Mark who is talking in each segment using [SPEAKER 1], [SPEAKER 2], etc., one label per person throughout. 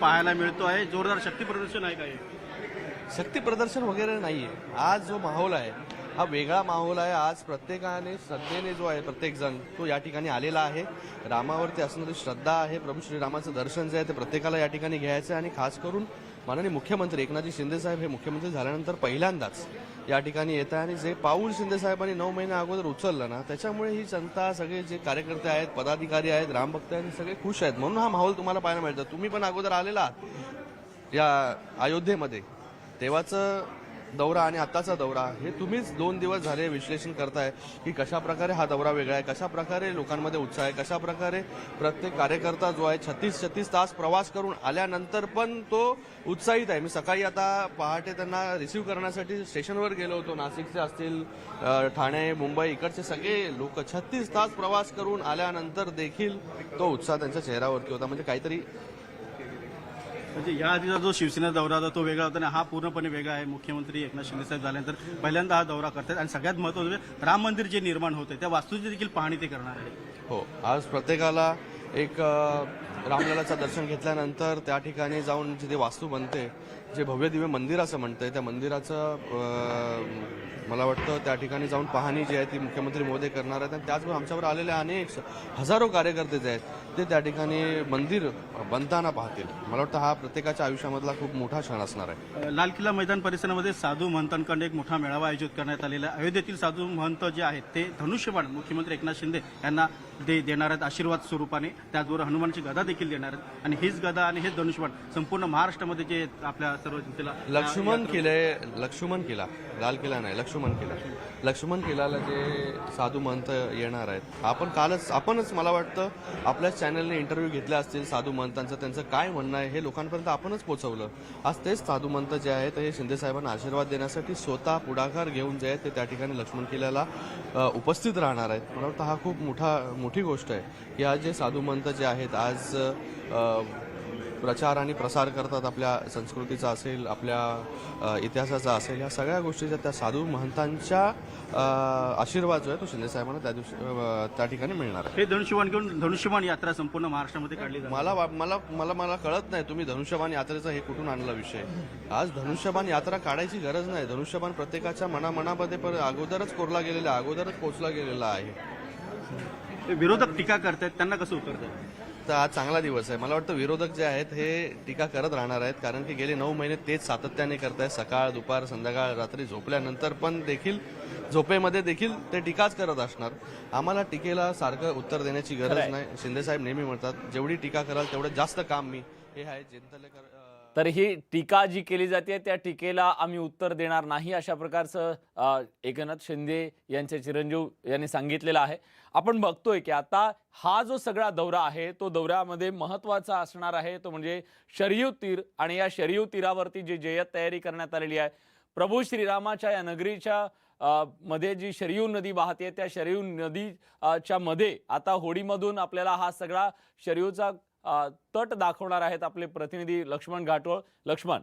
[SPEAKER 1] पाहायला मिळतो आहे। जोरदार शक्ती प्रदर्शन आहे काय?
[SPEAKER 2] शक्ती प्रदर्शन वगैरे नाहीये। आज जो माहोल आहे हा वेगळा माहोल आहे। आज प्रत्येकाने श्रद्धेने जो आहे प्रत्येक जण तो या ठिकाणी आलेला आहे। रामावरती असणारी श्रद्धा आहे, प्रभू श्रीरामाचं दर्शन जे आहे ते प्रत्येकाला या ठिकाणी घ्यायचं आहे। आणि खास करून माननीय मुख्यमंत्री एकनाथजी शिंदे साहेब हे मुख्यमंत्री झाल्यानंतर पहिल्यांदाच या ठिकाणी येत आहे। आणि जे पाऊल शिंदे साहेबांनी 9 महिने अगोदर उचललं ना, त्याच्यामुळे ही जनता, सगळे जे कार्यकर्ते आहेत, पदाधिकारी आहेत, रामभक्त आहेत, सगळे खुश आहेत। म्हणून हा माहोल तुम्हाला पाहायला मिळतो। तुम्ही पण अगोदर आलेला आहात या अयोध्येमध्ये, तेव्हाचं दौरा आणि आत्ताचा दौरा हे तुम्हीच 2 दिवस झाले विश्लेषण करताय की कशा प्रकारे हा दौरा वेगळा आहे, कशा प्रकारे लोकांमध्ये उत्साह आहे, कशा प्रकारे प्रत्येक कार्यकर्ता जो आहे 36 तास प्रवास करून आल्यानंतर पण तो उत्साहित आहे। मी सकाळी आता पहाटे त्यांना रिसीव्ह करण्यासाठी स्टेशनवर गेलो होतो। नाशिकचे असतील, ठाणे, मुंबई, इकडचे सगळे लोक 36 तास प्रवास करून आल्यानंतर देखील तो उत्साह त्यांच्या चेहऱ्यावरती होता। म्हणजे काहीतरी
[SPEAKER 1] म्हणजे या आधीचा जो शिवसेना दौरा होता तो वेगळा होता आणि हा पूर्णपणे वेगळा आहे। मुख्यमंत्री एकनाथ शिंदे साहेब झाल्यानंतर पहिल्यांदा हा दौरा करतात आणि सगळ्यात महत्त्वाचं म्हणजे राम मंदिर जे निर्माण होते त्या वास्तूची देखील पाहणी ते करणार आहे।
[SPEAKER 2] हो, आज प्रत्येकाला एक रामललाचं दर्शन घेतल्यानंतर त्या ठिकाणी जाऊन जिथे वास्तू बनते, जे भव्य दिव्य मंदिर असं म्हणतंय, त्या मंदिराचं मला वाटतं त्या ठिकाणी जाऊन पाहणी जी आहे ती मुख्यमंत्री महोदय करणार आहेत। आणि त्याचबरोबर आमच्यावर आलेले अनेक हजारो कार्यकर्ते जे आहेत ते त्या ठिकाणी मंदिर बनताना पाहतील। मला वाटतं हा प्रत्येकाच्या आयुष्यामधला खूप मोठा क्षण असणार आहे।
[SPEAKER 1] लाल किल्ला मैदान परिसरामध्ये साधू महंतांकडे एक मोठा मेळावा आयोजित करण्यात आलेला आहे। अयोध्येतील साधू महंत जे आहेत ते धनुष्यबाण मुख्यमंत्री एकनाथ शिंदे यांना देणार आहेत आशीर्वाद स्वरूपाने। त्याचबरोबर हनुमानची गदा देखील देणार आहेत आणि हीच गदा आणि हेच धनुष्यबाण संपूर्ण महाराष्ट्रामध्ये जे आपल्या सर्व जनतेला
[SPEAKER 2] लक्ष्मण किल्ला, लाल किल्ला नाही, लक्ष्मण किल्ल्याला जे साधू महंत येणार आहेत, आपणच मला वाटतं आपल्याच चॅनलने इंटरव्ह्यू घेतले असतील साधू महंतांचं, त्यांचं काय म्हणणं आहे हे लोकांपर्यंत आपणच पोहोचवलं। आज तेच साधू महंत जे आहेत हे शिंदे साहेबांना आशीर्वाद देण्यासाठी स्वतः पुढाकार घेऊन जे आहेत ते त्या ठिकाणी लक्ष्मण किल्ल्याला उपस्थित राहणार आहेत। मला वाटतं हा खूप मोठी गोष्ट आहे की आज जे साधू महंत जे आहेत आज प्रचार आणि प्रसार करतात, आपल्या संस्कृतीचा असेल, आपल्या इतिहासाचा असेल, या सगळ्या गोष्टीचा त्या साधू महंतांच्या आशीर्वाद जो आहे तो शिंदे साहेबांना त्या दिवशी त्या ठिकाणी मिळणार आहे।
[SPEAKER 1] हे धनुष्यबाण घेऊन धनुष्यबाण यात्रा संपूर्ण महाराष्ट्रामध्ये काढली जाते।
[SPEAKER 2] मला कळत नाही तुम्ही धनुष्यबाण यात्रेचा हे कुठून आणला विषय। आज धनुष्यबाण यात्रा काढायची गरज नाही। धनुष्यबाण प्रत्येकाच्या मनामध्ये अगोदरच कोरला गेलेला, अगोदरच पोचला गेलेला आहे।
[SPEAKER 1] विरोधक टीका करतात, त्यांना कसं उत्तरतात?
[SPEAKER 2] तर आज चांगला दिवस आहे। मला वाटतं विरोधक जे आहेत हे टीका करत राहणार आहेत, कारण की गेले 9 महिने तेच सातत्याने करतायत। सकाळ, दुपार, संध्याकाळ, रात्री झोपल्यानंतर पण देखील झोपेमध्ये देखील ते टीकाच करत असणार। आम्हाला टीकेला सारखं उत्तर देण्याची गरज नाही। शिंदे साहेब नेहमी म्हणतात जेवढी टीका कराल तेवढं जास्त काम मी हे आहे जनतेला
[SPEAKER 3] तर ही टीका जी केली जाते त्या टीकेला आम्ही उत्तर देणार नाही, अशा प्रकारचं एकनाथ शिंदे यांचे चिरंजीव यांनी सांगितलेलं आहे। आपण बघतोय की आता हा जो सगळा दौरा आहे तो दौऱ्यामध्ये महत्त्वाचा असणार आहे तो म्हणजे शरयू तीर। आणि या शरयू तीरावरती जी जय्यत तयारी करण्यात आलेली आहे, प्रभू श्रीरामाच्या या नगरीच्या मध्ये जी शरयू नदी वाहते त्या शरयू नदीच्या मध्ये आता होडीमधून आपल्याला हा सगळा शरयूचा तट दाखवणार आहेत आपले प्रतिनिधी लक्ष्मण घाटोळ। लक्ष्मण,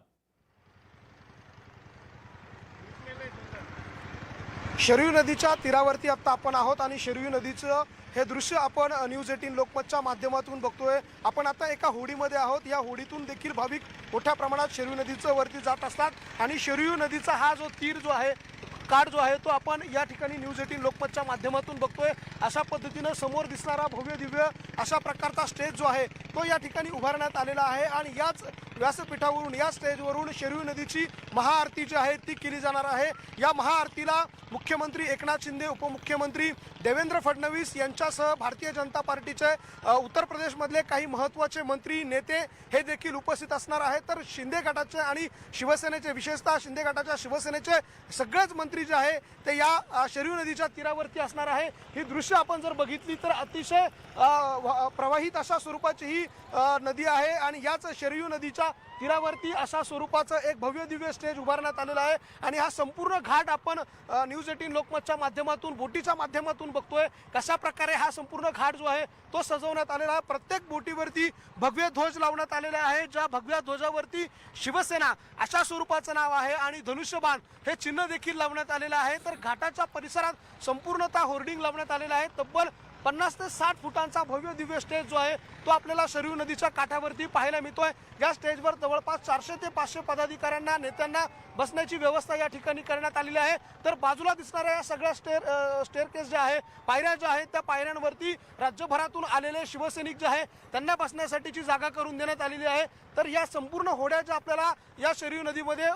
[SPEAKER 4] शरयू नदीच्या तीरावरती आता आपण आहोत आणि शरयू नदीचं हे दृश्य आपण न्यूज 18 लोकमतच्या माध्यमातून बघतोय। आपण आता एका होडीमध्ये आहोत। या होडीतून देखील भाविक मोठ्या प्रमाणात शरयू नदीचं वरती जात असतात आणि शरयू नदीचा हा जो तीर जो आहे, काठ जो आहे तो आपण या ठिकाणी न्यूज 18 लोकमतच्या माध्यमातून बघतोय। अशा पद्धतीनं समोर दिसणारा भव्य दिव्य अशा प्रकारचा स्टेज जो आहे तो या ठिकाणी उभारण्यात आलेला आहे आणि याच व्यासपीठावरून, या स्टेजवरून शरयू नदीची महाआरती जी आहे ती केली जाणार आहे। या महाआरतीला मुख्यमंत्री एकनाथ शिंदे, उपमुख्यमंत्री देवेंद्र फडणवीस यांच्यासह भारतीय जनता पार्टीचे उत्तर प्रदेशमधले काही महत्त्वाचे मंत्री, नेते हे देखील उपस्थित असणार आहेत। तर शिंदे गटाचे आणि शिवसेनेचे, विशेषतः शिंदे गटाच्या शिवसेनेचे सगळेच मंत्री जे आहे ते या शरयू नदीच्या तीरावरती असणार आहे। ही दृश्य आपण जर बघितली तर अतिशय प्रवाहित अशा स्वरूपाची ही नदी आहे आणि याच शरयू नदीच्या तीरावरती अशा स्वरूपाचं एक भव्य दिव्य स्टेज उभारण्यात आलेला आहे आणि हा संपूर्ण घाट आपण न्यूज 18 लोकमतच्या माध्यमातून, बोटीच्या माध्यमातून बघतोय कशा प्रकारे हा संपूर्ण घाट जो आहे तो सजवण्यात आलेला आहे। प्रत्येक बोटीवरती भगवे ध्वज लावण्यात आलेले आहे, ज्या भगव्या ध्वजावरती शिवसेना अशा स्वरूपाचं नाव आहे आणि धनुष्यबाण हे चिन्ह देखील लावण्यात आलेलं आहे। तर घाटाच्या परिसरात संपूर्णतः होर्डिंग लावण्यात आलेलं आहे। तब्बल 50 ते 60 फुटांचा भव्य दिव्य स्टेज जो आहे तो आपल्याला शरयू नदीच्या काठावरती पाहायला मिळतोय। या स्टेजवर जवळपास 400 ते 500 पदाधिकाऱ्यांना नेत्यांना बसण्याची व्यवस्था या ठिकाणी करण्यात आलेली आहे। तर बाजूला दिसणाऱ्या या सगळ्या स्टेअरकेस ज्या आहे, पायऱ्या ज्या आहेत, त्या पायऱ्यांवरती राज्यभरातून आलेले शिवसैनिक जे आहे त्यांना बसण्यासाठीची जागा करून देण्यात आलेली आहे। तर या संपूर्ण होड्या ज्या आपल्याला या शरयू नदीमध्ये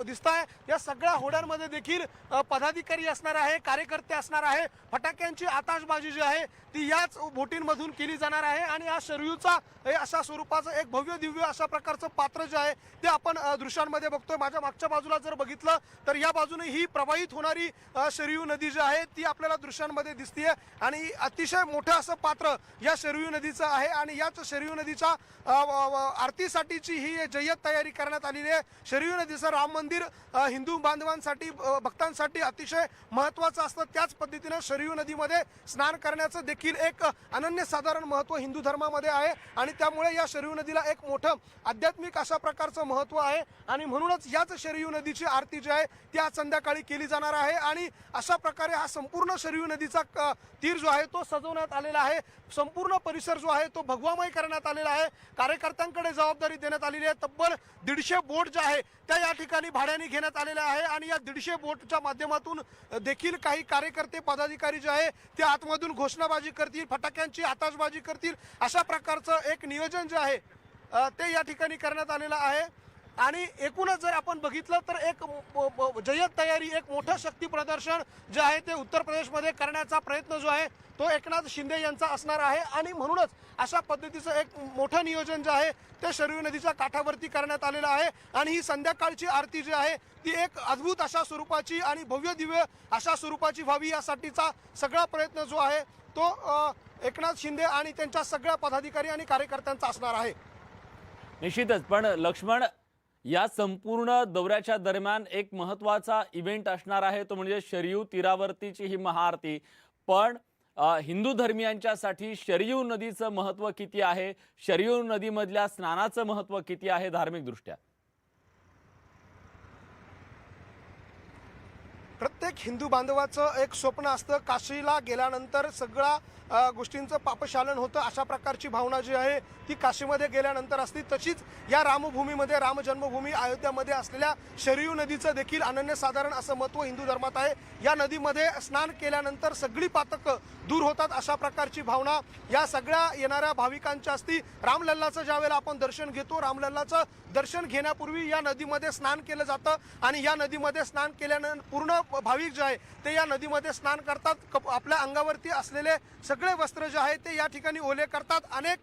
[SPEAKER 4] दिसत आहे, या सगळ्या होड्यांमध्ये देखील पदाधिकारी असणार आहे, कार्यकर्ते असणार आहे। फटाक्यांची आताशबाजी जी आहे ती याच बोटींमधून केली जाणार आहे आणि या शरयूचा हे अशा स्वरूपाचं एक भव्य दिव्य अशा प्रकारचं पात्र जे आहे ते आपण दृश्यांमध्ये बघतोय। माझ्या मागच्या बाजूला जर बघितलं तर या बाजूने ही प्रवाहित होणारी शरयू नदी जी आहे ती आपल्याला दृश्यांमध्ये दिसतेय आणि अतिशय मोठं असं पात्र या शरयू नदीचं आहे आणि याच शरयू नदीच्या आरतीसाठीची ही जय्यत तयारी करण्यात आलेली आहे। शरयू नदीचं राम मंदिर हिंदू बांधवांसाठी भक्तांसाठी अतिशय महत्त्वाचं असतं, त्याच पद्धतीनं शरयू नदीमध्ये स्नान करण्याचं देखील एक अनन्यसाधारण महत्त्व हिंदू धर्मामध्ये आहे आणि त्यामुळे या शरयू नदीला एक मोठं आध्यात्मिक अशा प्रकारचं महत्त्व आहे आणि म्हणूनच याच शरयू नदीची आरती जी आहे ती आज संध्याकाळी केली जाणार आहे आणि अशा प्रकारे हा संपूर्ण शरयू नदीचा तीर जो आहे तो सजवण्यात आलेला आहे। संपूर्ण परिसर जो आहे तो भगवामय करण्यात आलेला आहे। कार्यकर्त्यांकडे जबाबदारी देण्यात आलेली आहे। तब्बल 150 बोट ज्या आहे त्या या ठिकाणी भाड्याने घेण्यात आलेल्या आहे आणि या 150 बोटच्या माध्यमातून देखील काही कार्यकर्ते पदाधिकारी जे आहे ते आतमधून घोषणाबाजी करतील, फटाक्यांची आताशबाजी करतील, अशा प्रकारचं एक नियोजन जे आहे ते या ठिकाणी करण्यात आलेलं आहे। आणि एकूणच जर आपण बघितलं तर एक जय्यत तयारी, एक मोठं शक्ती प्रदर्शन जे आहे ते उत्तर प्रदेशमध्ये करण्याचा प्रयत्न जो आहे तो एकनाथ शिंदे यांचा असणार आहे आणि म्हणूनच अशा पद्धतीचं एक मोठं नियोजन जे आहे ते शरयू नदीच्या काठावरती करण्यात आलेलं आहे आणि ही संध्याकाळची आरती जी आहे ती एक अद्भुत अशा स्वरूपाची आणि भव्य दिव्य अशा स्वरूपाची व्हावी यासाठीचा सगळा प्रयत्न जो आहे तो एकनाथ शिंदे आणि त्यांच्या सगळ्या पदाधिकारी आणि कार्यकर्त्यांचा असणार आहे।
[SPEAKER 3] निश्चितच, पण लक्ष्मण, या संपूर्ण दौऱ्याच्या दरम्यान एक महत्त्वाचा इव्हेंट असणार आहे, तो म्हणजे शरयू तीरावरतीची ही महाआरती। पण हिंदू धर्मियांच्यासाठी शरयू नदीचं महत्त्व किती आहे, शरयू नदीमधल्या स्नानाचं महत्त्व किती आहे धार्मिक दृष्ट्या?
[SPEAKER 4] प्रत्येक हिंदू बांधवाचं एक स्वप्न असतं, काशीला गेल्यानंतर सगळ्या गोष्टींचं पापशालन होतं, अशा प्रकारची भावना जी आहे ती काशीमध्ये गेल्यानंतर असते। तशीच या रामभूमीमध्ये, राम जन्मभूमी अयोध्यामध्ये असलेल्या शरयू नदीचं देखील अनन्यसाधारण असं महत्त्व हिंदू धर्मात आहे। या नदीमध्ये स्नान केल्यानंतर सगळी पातकं दूर होतात, अशा प्रकारची भावना या सगळ्या येणाऱ्या भाविकांची असती। रामलल्लाचं ज्यावेळेला आपण दर्शन घेतो, रामलल्लाचं दर्शन घेण्यापूर्वी या नदीमध्ये स्नान केलं जातं आणि या नदीमध्ये स्नान केल्यानंतर पूर्ण भाविक जे आहे ते या नदीमध्ये स्नान करतात। आपल्या अंगावरती असलेले सगळे वस्त्र जे आहे ते या ठिकाणी ओले करतात। अनेक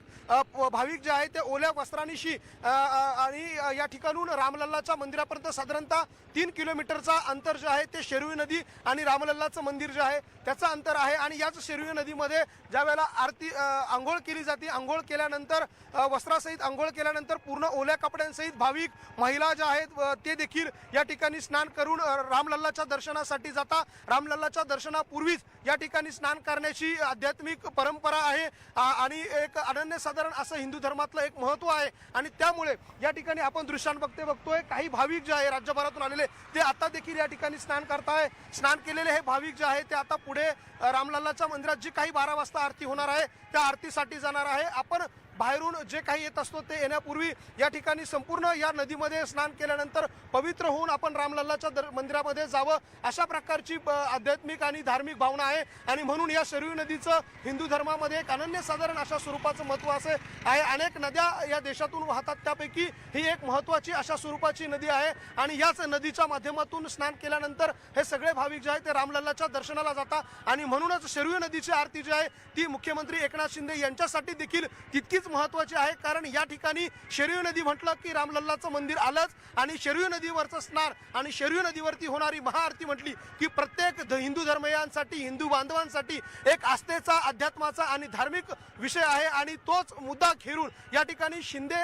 [SPEAKER 4] भाविक जे आहे ते ओल्या वस्त्रांनीशी आणि या ठिकाणून रामलल्लाच्या मंदिरापर्यंत साधारणतः 3 किलोमीटरचा अंतर जे आहे ते शरयू नदी आणि रामलल्लाचं मंदिर जे आहे त्याचं अंतर आहे आणि याच शरयू नदीमध्ये ज्या वेळेला आरती आंघोळ केली जाते, आंघोळ केल्यानंतर वस्त्रासहित आंघोळ केल्यानंतर पूर्ण ओल्या कपड्यांसहित भाविक महिला ज्या आहेत ते देखील या ठिकाणी स्नान करून रामलल्लाच्या दर्शनासाठी जाता। रामलल्लाच्या दर्शनापूर्वीच या ठिकाणी स्नान करण्याची आध्यात्मिक परंपरा आहे आणि एक अनन्यसाधारण असं हिंदू धर्मातलं एक महत्त्व आहे आणि त्यामुळे या ठिकाणी आपण बघतोय काही भाविक जे आहे राज्यभरातून आलेले ते आता देखील या ठिकाणी स्नान करताय। स्नान केलेले हे भाविक जे आहे ते आता पुढे रामलल्लाच्या मंदिरात जी काही 12 वाजता आरती होणार आहे त्या आरतीसाठी जाणार आहे। आपण बाहेरून जे काही येत असतो ते येण्यापूर्वी या ठिकाणी संपूर्ण या नदीमध्ये स्नान केल्यानंतर पवित्र होऊन आपण रामलल्लाच्या मंदिरामध्ये जावं, अशा प्रकारची आध्यात्मिक आणि धार्मिक भावना आहे आणि म्हणून या शरयू नदीचं हिंदू धर्मामध्ये एक अनन्यसाधारण अशा स्वरूपाचं महत्त्व असे आहे। अनेक नद्या या देशातून वाहतात, त्यापैकी ही एक महत्त्वाची अशा स्वरूपाची नदी आहे आणि याच नदीच्या माध्यमातून स्नान केल्यानंतर हे सगळे भाविक जे आहेत ते रामलल्लाच्या दर्शनाला जातात आणि म्हणूनच शरयू नदीची आरती जी आहे ती मुख्यमंत्री एकनाथ शिंदे यांच्यासाठी देखील तितकीच महत्त्वाची आहे। कारण या ठिकाणी शरयू नदी म्हटलं की रामलल्लाचं मंदिर आलंच आणि शरयू नदीवरचं स्नान आणि शरयू नदीवरती होणारी महाआरती म्हटली की प्रत्येक हिंदू धर्मीयांसाठी, हिंदू बांधवांसाठी एक आस्थेचा, अध्यात्माचा आणि धार्मिक विषय आहे आणि तोच मुद्दा घेऊन या ठिकाणी शिंदे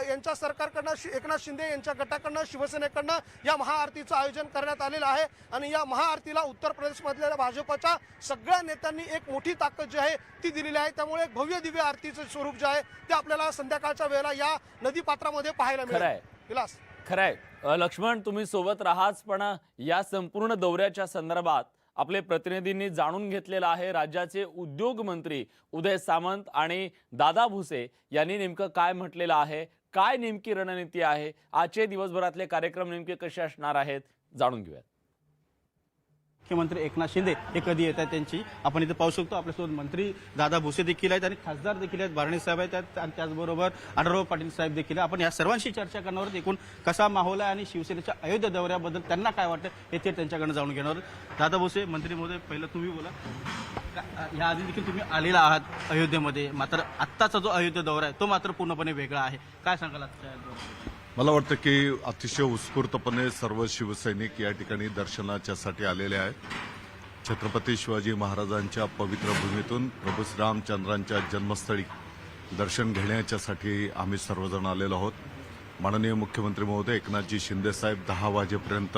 [SPEAKER 4] यांच्या सरकारकडनं, एकनाथ शिंदे यांच्या गटाकडनं, शिवसेनेकडनं या महाआरतीचं आयोजन करण्यात आलेलं आहे आणि या महाआरतीला उत्तर प्रदेशमधल्या भाजपच्या सगळ्या नेत्यांनी एक मोठी ताकद जी आहे ती दिलेली आहे। त्यामुळे एक भव्य दिव्य आरतीचं स्वरूप जे आहे ते आपल्याला संध्याकाळच्या वेळेला या नदीपात्रामध्ये पाहायला मिळेल। विलास,
[SPEAKER 3] खरंय लक्ष्मण, तुम्ही सोबत राहाच, पण या संपूर्ण दौऱ्याच्या संदर्भात आपले प्रतिनिधींनी जाणून घेतलेलं आहे राज्याचे उद्योग मंत्री उदय सामंत आणि दादा भुसे यांनी नेमकं काय म्हटलेलं आहे, काय नेमकी रणनीती आहे, आजचे दिवसभरातले कार्यक्रम नेमके कसे असणार आहेत जाणून घेऊयात।
[SPEAKER 1] मुख्यमंत्री एकनाथ शिंदे हे कधी येत आहेत त्यांची आपण इथे पाहू शकतो। आपल्यासोबत मंत्री दादा भुसे देखील आहेत आणि खासदार देखील आहेत, बारणे साहेब आहेत आणि त्याचबरोबर आढळराव पाटील साहेब देखील आहेत। आपण या सर्वांशी चर्चा करणार आहोत, एकूण कसा माहोल आहे आणि शिवसेनेच्या अयोध्या दौऱ्याबद्दल त्यांना काय वाटतं हे ते त्यांच्याकडनं जाणून घेणार आहोत। दादा भुसे मंत्री महोदय, पहिलं तुम्ही बोला, या आधी देखील तुम्ही आलेला आहात अयोध्येमध्ये, मात्र आत्ताचा जो अयोध्या दौरा आहे तो मात्र पूर्णपणे वेगळा आहे, काय सांगाल आजच्या दौऱ्यात?
[SPEAKER 5] मला वाटतं की अतिशय उत्स्फूर्तपणे सर्व शिवसैनिक या ठिकाणी दर्शनाच्यासाठी आलेले आहेत। छत्रपती शिवाजी महाराजांच्या पवित्र भूमीतून प्रभू श्रीरामचंद्रांच्या जन्मस्थळी दर्शन घेण्याच्यासाठी आम्ही सर्वजण आलेलो आहोत। माननीय मुख्यमंत्री महोदय एकनाथजी शिंदे साहेब 10 वाजेपर्यंत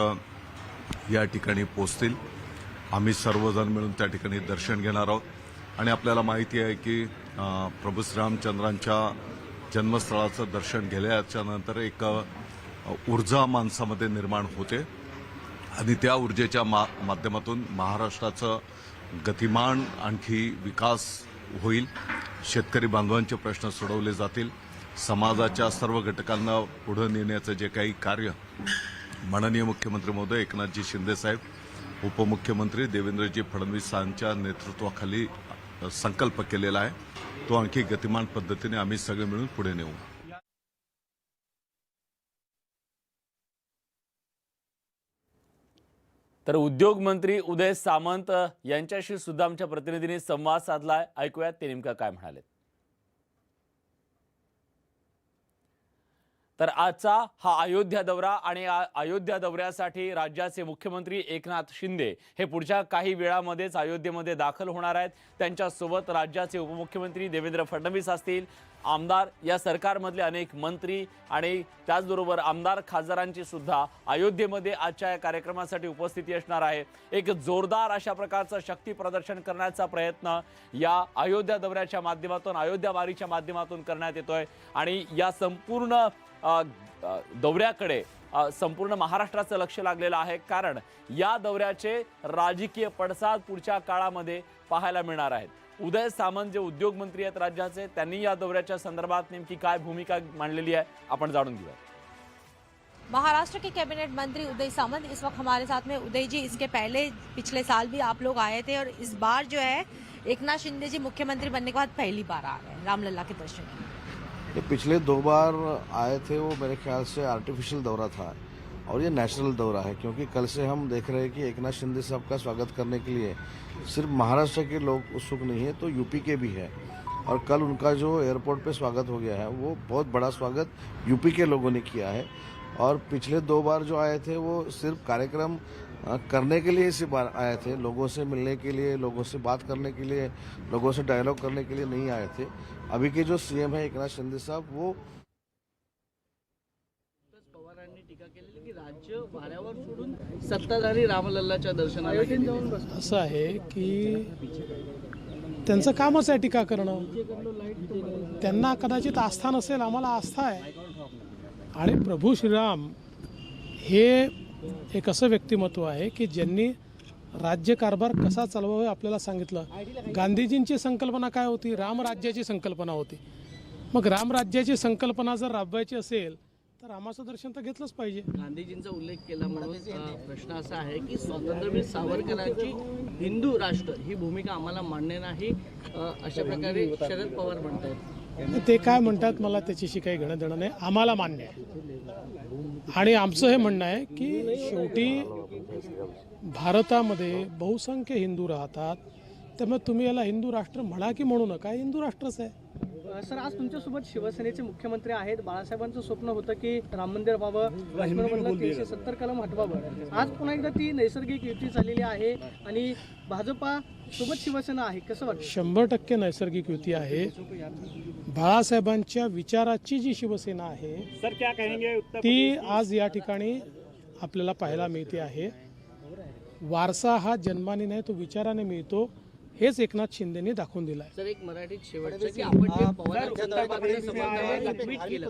[SPEAKER 5] या ठिकाणी पोहोचतील। आम्ही सर्वजण मिळून त्या ठिकाणी दर्शन घेणार आहोत आणि आपल्याला माहिती आहे की प्रभू श्रीरामचंद्रांच्या जन्मस्थळाचं दर्शन घेतल्याच्या नंतर एक ऊर्जा माणसामध्ये निर्माण होते आणि त्या ऊर्जेच्या माध्यमातून महाराष्ट्राचं गतिमान आणखी विकास होईल। शेतकरी बांधवांचे प्रश्न सोडवले जातील। समाजाच्या सर्व घटकांना पुढे नेण्याचं जे काही कार्य माननीय मुख्यमंत्री महोदय एकनाथजी शिंदे साहेब, उपमुख्यमंत्री देवेंद्रजी फडणवीस यांच्या नेतृत्वाखाली संकल्प केलेला आहे तो आणखी गतिमान पद्धतीने आम्ही सगळे मिळून पुढे नेऊ।
[SPEAKER 3] तर उद्योग मंत्री उदय सामंत यांच्याशी सुद्धा आमच्या प्रतिनिधींनी संवाद साधलाय, ऐकूयात ते नेमकं काय म्हणाले। तर आजचा हा अयोध्या दौरा आणि अयोध्या दौऱ्यासाठी राज्याचे मुख्यमंत्री एकनाथ शिंदे हे पुढच्या काही वेळामध्येच अयोध्येमध्ये दाखल होणार आहेत। त्यांच्यासोबत राज्याचे उपमुख्यमंत्री देवेंद्र फडणवीस असतील, आमदार, या सरकारमधले अनेक मंत्री आणि त्याचबरोबर आमदार खासदारांची सुद्धा अयोध्येमध्ये आजच्या या कार्यक्रमासाठी उपस्थिती असणार आहे। एक जोरदार अशा प्रकारचं शक्ती प्रदर्शन करण्याचा प्रयत्न या अयोध्या दौऱ्याच्या माध्यमातून, अयोध्या वारीच्या माध्यमातून करण्यात येतोय आणि या संपूर्ण दौऱ्याकडे संपूर्ण महाराष्ट्राचं लक्ष लागलेलं आहे, कारण या दौऱ्याचे राजकीय पडसाद पुढच्या काळामध्ये पाहायला मिळणार आहेत। उदय सामंत जे उद्योग मंत्री आहेत राज्याचे, त्यांनी या दौऱ्याच्या संदर्भात नेमकी काय भूमिका मांडलेली आहे आपण जाणून घेऊया।
[SPEAKER 6] महाराष्ट्र के कैबिनेट मंत्री उदय सामंत इस वक्त हमारे साथ में। उदय जी, इसके पहले पिछले साल भी आप लोग आए थे और इस बार जो है एकनाथ शिंदे जी मुख्यमंत्री बनने के बाद पहली बार आ रहे हैं रामलला के दर्शन।
[SPEAKER 7] ये पिछले 2 बार आए थे, वो मेरे ख्याल से आर्टिफिशियल दौरा था और ये नेशनल दौरा है, क्योंकि कल से हम देख रहे हैं कि एकनाथ शिंदे साहब का स्वागत करने के लिए सिर्फ महाराष्ट्र के लोग उत्सुक नहीं है, तो यूपी के भी है। और कल उनका जो एयरपोर्ट पे स्वागत हो गया है वो बहुत बड़ा स्वागत यूपी के लोगों ने किया है। और पिछले 2 बार जो आए थे वो सिर्फ कार्यक्रम करने के लिए सिर्फ आए थे, लोगों से मिलने के लिए, लोगों से बात करने के लिए, लोगों से डायलॉग करने के लिए नहीं आए थे। अभी के जो सीएम है एकनाथ शिंदे साहब, वो
[SPEAKER 8] पवारांनी टीका केलेली की राज्य वाऱ्यावर सोडून सत्ताधारी रामलल्लाच्या दर्शनाला गेले।
[SPEAKER 9] असं आहे की त्यांचं कामच आहे टीका करणं, त्यांना कदाचित आस्था नसेल, आम्हाला आस्था आहे। आणि प्रभू श्रीराम हे एक असं व्यक्तिमत्व आहे की ज्यांनी राज्यकारभार कसा चालवावा हे आपल्याला सांगितलं। गांधीजींची संकल्पना काय होती? रामराज्याची संकल्पना होती। मग रामराज्याची संकल्पना जर राबवायची असेल तर रामाचं दर्शन तर घेतलंच पाहिजे।
[SPEAKER 8] गांधीजींचा उल्लेख केला म्हणून प्रश्न असा आहे की स्वातंत्र्यवीर सावरकरांची हिंदू राष्ट्र ही भूमिका आम्हाला मान्य नाही, अशा प्रकारे शरद पवार म्हणतात।
[SPEAKER 9] ते काय म्हणतात मला त्याच्याशी काही घेणं देणं नाही, आम्हाला मान्य आहे। आणि आमचं हे म्हणणं आहे की शेवटी भारतामध्ये बहुसंख्य हिंदू राहतात, त्यामुळे तुम्ही याला हिंदू राष्ट्र म्हणा की म्हणू नका, हिंदू राष्ट्रच आहे।
[SPEAKER 10] सर, आज तुमच्यासोबत शिवसेनेचे मुख्यमंत्री आहेत। बाळासाहेबांचं स्वप्न होतं की राम मंदिर व्हावं, काश्मीरमधलं 370 कलम हटवावं। आज पुन्हा एकदा ती नैसर्गिक युती झालेली आहे आणि भाजपा सोबत शिवसेना आहे, कसं वाटतं?
[SPEAKER 9] 100% नैसर्गिक युती आहे। बाळासाहेबांच्या विचाराची जी शिवसेना आहे
[SPEAKER 10] सर क्या कहेंगे
[SPEAKER 9] ती आज या ठिकाणी आपल्याला पाहायला मिळते आहे। वारसा हा जन्माने नाही, तो विचाराने मिळतो, हेच एकनाथ शिंदेनी दाखवून दिलं आहे.
[SPEAKER 8] सर एक मराठीत शेवटचं की आपण जे पवारांसंदर्भातलं ट्विट केलं,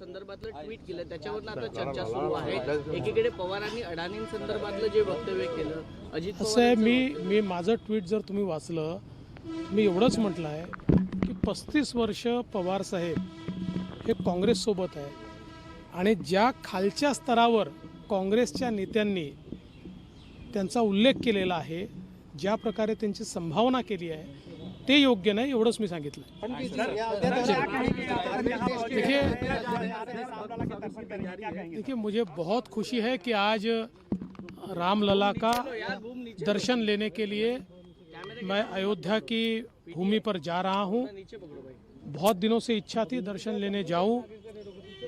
[SPEAKER 8] संदर्भातलं ट्विट केलं त्याच्यावर आता चर्चा सुरू आहे. एकीकडे पवारांनी अडाणींसंदर्भातलं जे वक्तव्य केलं, अजित
[SPEAKER 9] असं आहे, मी माझं ट्विट जर तुम्ही वाचलं, मी एवढंच म्हटलं आहे की 35 वर्ष पवार साहेब हे काँग्रेससोबत आहे आणि ज्या खालच्या स्तरावर काँग्रेसच्या नेत्यांनी त्यांचा उल्लेख केलेला आहे, ज्या प्रकारे त्यांची संभावना केली आहे, ते योग्य नाही, एवढंच मी सांगितलं. देखिए मुझे बहुत खुशी है कि आज रामलला का दर्शन लेने के लिए मैं अयोध्या की भूमि पर जा रहा हूँ. बहुत दिनों से इच्छा थी दर्शन लेने जाऊँ,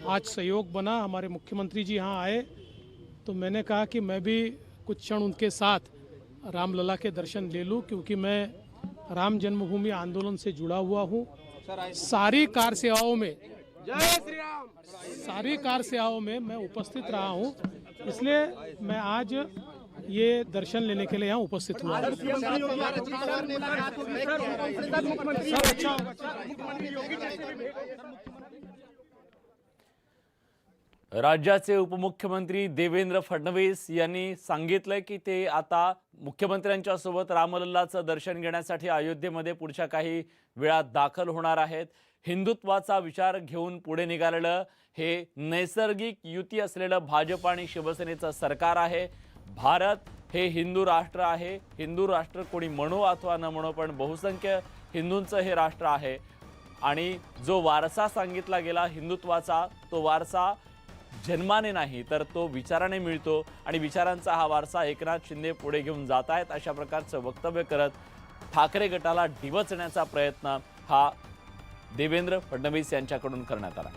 [SPEAKER 9] आज संयोग बना, हमारे मुख्यमंत्री जी यहाँ आए तो मैंने कहा कि मैं भी कुछ क्षण उनके साथ रामलला के दर्शन ले लूँ, क्योंकि मैं राम जन्मभूमि आंदोलन से जुड़ा हुआ हूँ. सारी कार सेवाओं में मैं उपस्थित रहा हूँ, इसलिए मैं आज ये दर्शन लेने के लिए यहाँ उपस्थित हुआ.
[SPEAKER 3] राज्याचे उपमुख्यमंत्री देवेंद्र फडणवीस यांनी सांगितलंय की ते आता मुख्यमंत्र्यांच्या सोबत रामलल्लाचं दर्शन घेण्यासाठी अयोध्येमध्ये पुढच्या काही वेळात दाखल होणार आहेत. हिंदुत्वाचा विचार घेऊन पुढे निघालेलं हे नैसर्गिक युती असलेलं भाजप आणि शिवसेनेचं सरकार आहे. भारत हे हिंदू राष्ट्र आहे. हिंदू राष्ट्र कोणी म्हणो अथवा न म्हणो, पण बहुसंख्य हिंदूंचं हे राष्ट्र आहे आणि जो वारसा सांगितला गेला हिंदुत्वाचा, तो वारसा जन्माने नाही तर तो विचाराने मिळतो आणि विचारांचा हा वारसा एकनाथ शिंदे पुढे घेऊन जात आहेत, अशा प्रकारचं वक्तव्य करत ठाकरे गटाला डिवचण्याचा प्रयत्न हा देवेंद्र फडणवीस यांच्याकडून करण्यात आला.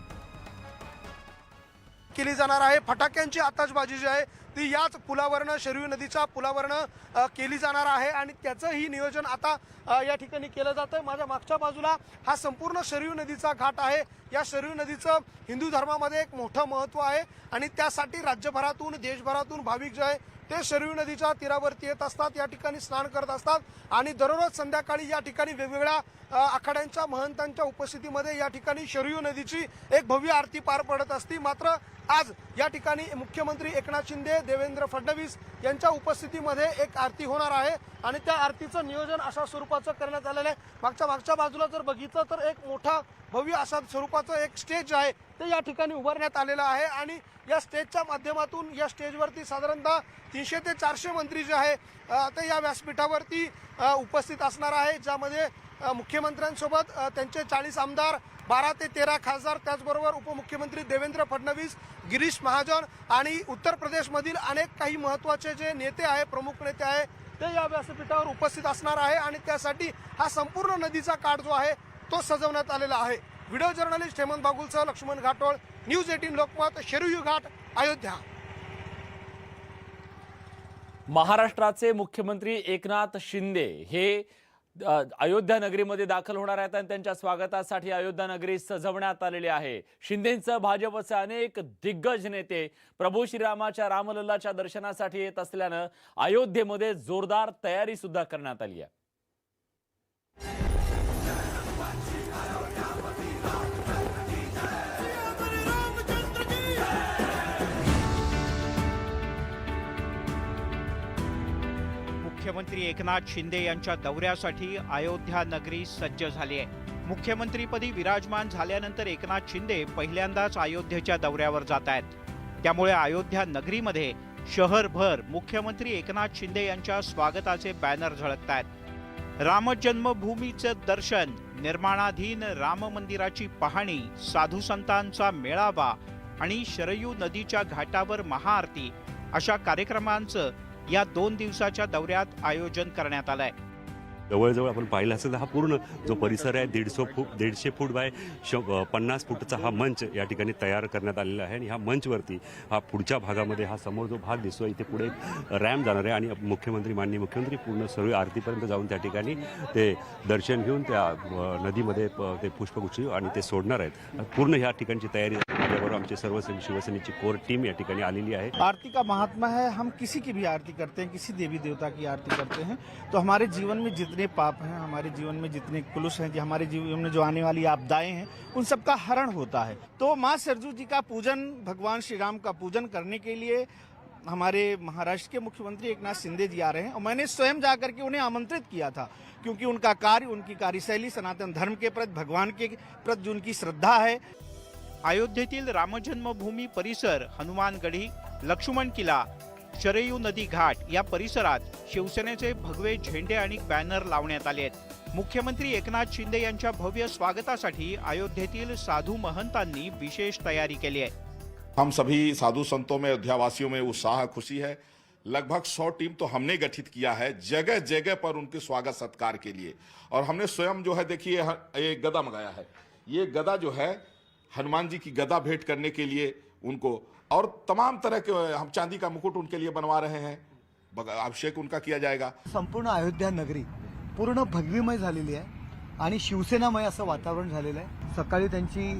[SPEAKER 4] केली जाणार आहे. फटाक्यांची आतषबाजी जी आहे ती याच पुलावरनं, शरयू नदीच्या पुलावरनं केली जाणार आहे आणि त्याचंही नियोजन आता या ठिकाणी केलं जातं. माझ्या मागच्या बाजूला हा संपूर्ण शरयू नदीचा घाट आहे. या शरयू नदीचं हिंदू धर्मामध्ये एक मोठं महत्त्व आहे आणि त्यासाठी राज्यभरातून, देशभरातून भाविक जे आहे ते शरयू नदीच्या तीरावरती येत असतात, या ठिकाणी स्नान करत असतात आणि दररोज संध्याकाळी या ठिकाणी वेगवेगळ्या आखाड्यांच्या महंतांच्या उपस्थितीमध्ये या ठिकाणी शरयू नदीची एक भव्य आरती पार पडत असते. मात्र आज या ठिकाणी मुख्यमंत्री एकनाथ शिंदे, देवेंद्र फडणवीस यांच्या उपस्थितीमध्ये एक आरती होणार आहे आणि त्या आरतीचं नियोजन अशा स्वरूपाचं करण्यात आलेलं आहे. मागच्या बाजूला जर बघितलं तर एक मोठा भव्य अशा स्वरूपाचं एक स्टेज आहे ते या ठिकाणी उभारण्यात आलेलं आहे आणि या स्टेजच्या माध्यमातून या स्टेजवरती साधारणतः 300 ते 400 मंत्री जे आहे ते या व्यासपीठावरती उपस्थित असणार आहे, ज्यामध्ये मुख्यमंत्र्यांसोबत त्यांचे 40 आमदार, 12 ते 13 खासदार, त्याचबरोबर उपमुख्यमंत्री देवेंद्र फडणवीस, गिरीश महाजन आणि उत्तर प्रदेशमधील अनेक काही महत्त्वाचे जे नेते आहे, प्रमुख नेते आहे, ते या व्यासपीठावर उपस्थित असणार आहे आणि त्यासाठी हा संपूर्ण नदीचा काठ जो आहे तो सजवण्यात आलेला आहे. व्हिडिओ जर्नलिस्ट हेमंत बागुलसह लक्ष्मण घाटोळ, न्यूज 18 लोकमत, शरयू घाट, अयोध्या.
[SPEAKER 3] महाराष्ट्राचे मुख्यमंत्री एकनाथ शिंदे हे अयोध्या नगरीमध्ये दाखल होणार आहेत आणि त्यांच्या स्वागतासाठी अयोध्या नगरी सजवण्यात आलेली आहे. शिंदेंचं भाजपचे अनेक दिग्गज नेते प्रभू श्रीरामाच्या रामलल्लाच्या दर्शनासाठी येत असल्यानं अयोध्येमध्ये जोरदार तयारी सुद्धा करण्यात आली आहे.
[SPEAKER 11] मुख्यमंत्री एकनाथ शिंदे यांच्या दौऱ्यासाठी अयोध्या नगरी सज्ज झाली आहे. मुख्यमंत्रीपदी विराजमान झाल्यानंतर एकनाथ शिंदे पहिल्यांदाच अयोध्येच्या दौऱ्यावर जात आहेत. त्यामुळे अयोध्या नगरीमध्ये शहरभर मुख्यमंत्री एकनाथ शिंदे यांच्या स्वागताचे बॅनर झळकत आहेत. राम जन्मभूमीचं दर्शन, निर्माणाधीन राम मंदिराची पाहणी, साधू संतांचा मेळावा आणि शरयू नदीच्या घाटावर महाआरती अशा कार्यक्रमांचं या 2 दिवसाच्या दौऱ्यात आयोजन करण्यात आलंय.
[SPEAKER 12] जवळजवळ आपण पाहिलं असेल तर हा पूर्ण जो परिसर आहे 150 फूट बाय 50 फूटचा हा मंच या ठिकाणी तयार करण्यात आलेला आहे आणि ह्या मंचवरती हा पुढच्या भागामध्ये हा समोर जो भाग दिसतो इथे पुढे रॅम्प जाणार आहे आणि माननीय मुख्यमंत्री पूर्ण सर्व आरतीपर्यंत जाऊन त्या ठिकाणी ते दर्शन घेऊन त्या नदीमध्ये ते पुष्पगुच्छ आणि ते सोडणार आहेत. पूर्ण ह्या ठिकाणची तयारी माझ्याबरोबर आमची सर्व शिवसेनेची कोर टीम या ठिकाणी आलेली आहे.
[SPEAKER 13] आरती का महात्मा है, हम किसी की भी आरती करते हैं, किसी देवी देवता की आरती करते हैं तो हमारे जीवन में जितने पाप हैं, हमारे जीवन में जितने कुलुष हैं, हमारे जीवन में जो आने वाली आपदाएं हैं उन सब का हरण होता है. तो माँ सरजू जी का पूजन, भगवान श्री राम का पूजन करने के लिए हमारे महाराष्ट्र के मुख्यमंत्री एकनाथ शिंदे जी आ रहे हैं और मैंने स्वयं जाकर के उन्हें आमंत्रित किया था क्योंकि उनका कार्य, उनकी कार्यशैली सनातन धर्म के प्रति, भगवान के प्रति जो उनकी श्रद्धा है.
[SPEAKER 11] अयोध्येतील रामजन्मभूमी परिसर, हनुमानगढी, लक्ष्मण किला, शरयू नदी घाट या परिसरात शिवसेनेचे भगवे झेंडे आणि बॅनर लावण्यात आले आहेत. मुख्यमंत्री एकनाथ शिंदे यांच्या भव्य स्वागतासाठी अयोध्येतील साधू महंतांनी विशेष तयारी केली आहे.
[SPEAKER 14] हम सभी साधु संतों में, अयोध्यावासियों में उत्साह, खुशी है. लगभग 100 टीम तो हमने गठित किया है जगह जगह पर उनके स्वागत सत्कार के लिए. और हमने स्वयं जो है देखिए एक गदा मंगाया है. ये गदा जो है हनुमान जी की गदा भेंट करने के लिए उनको, और तमाम तरह के हम चांदी का मुकुट उनके लिए बनवा रहे हैं. अभिषेक उनका किया जाएगा.
[SPEAKER 13] संपूर्ण अयोध्या नगरी पूर्ण भगवीमय झालेली आहे आणि शिवसेनामय असं वातावरण झालेलं आहे. सकाळी त्यांची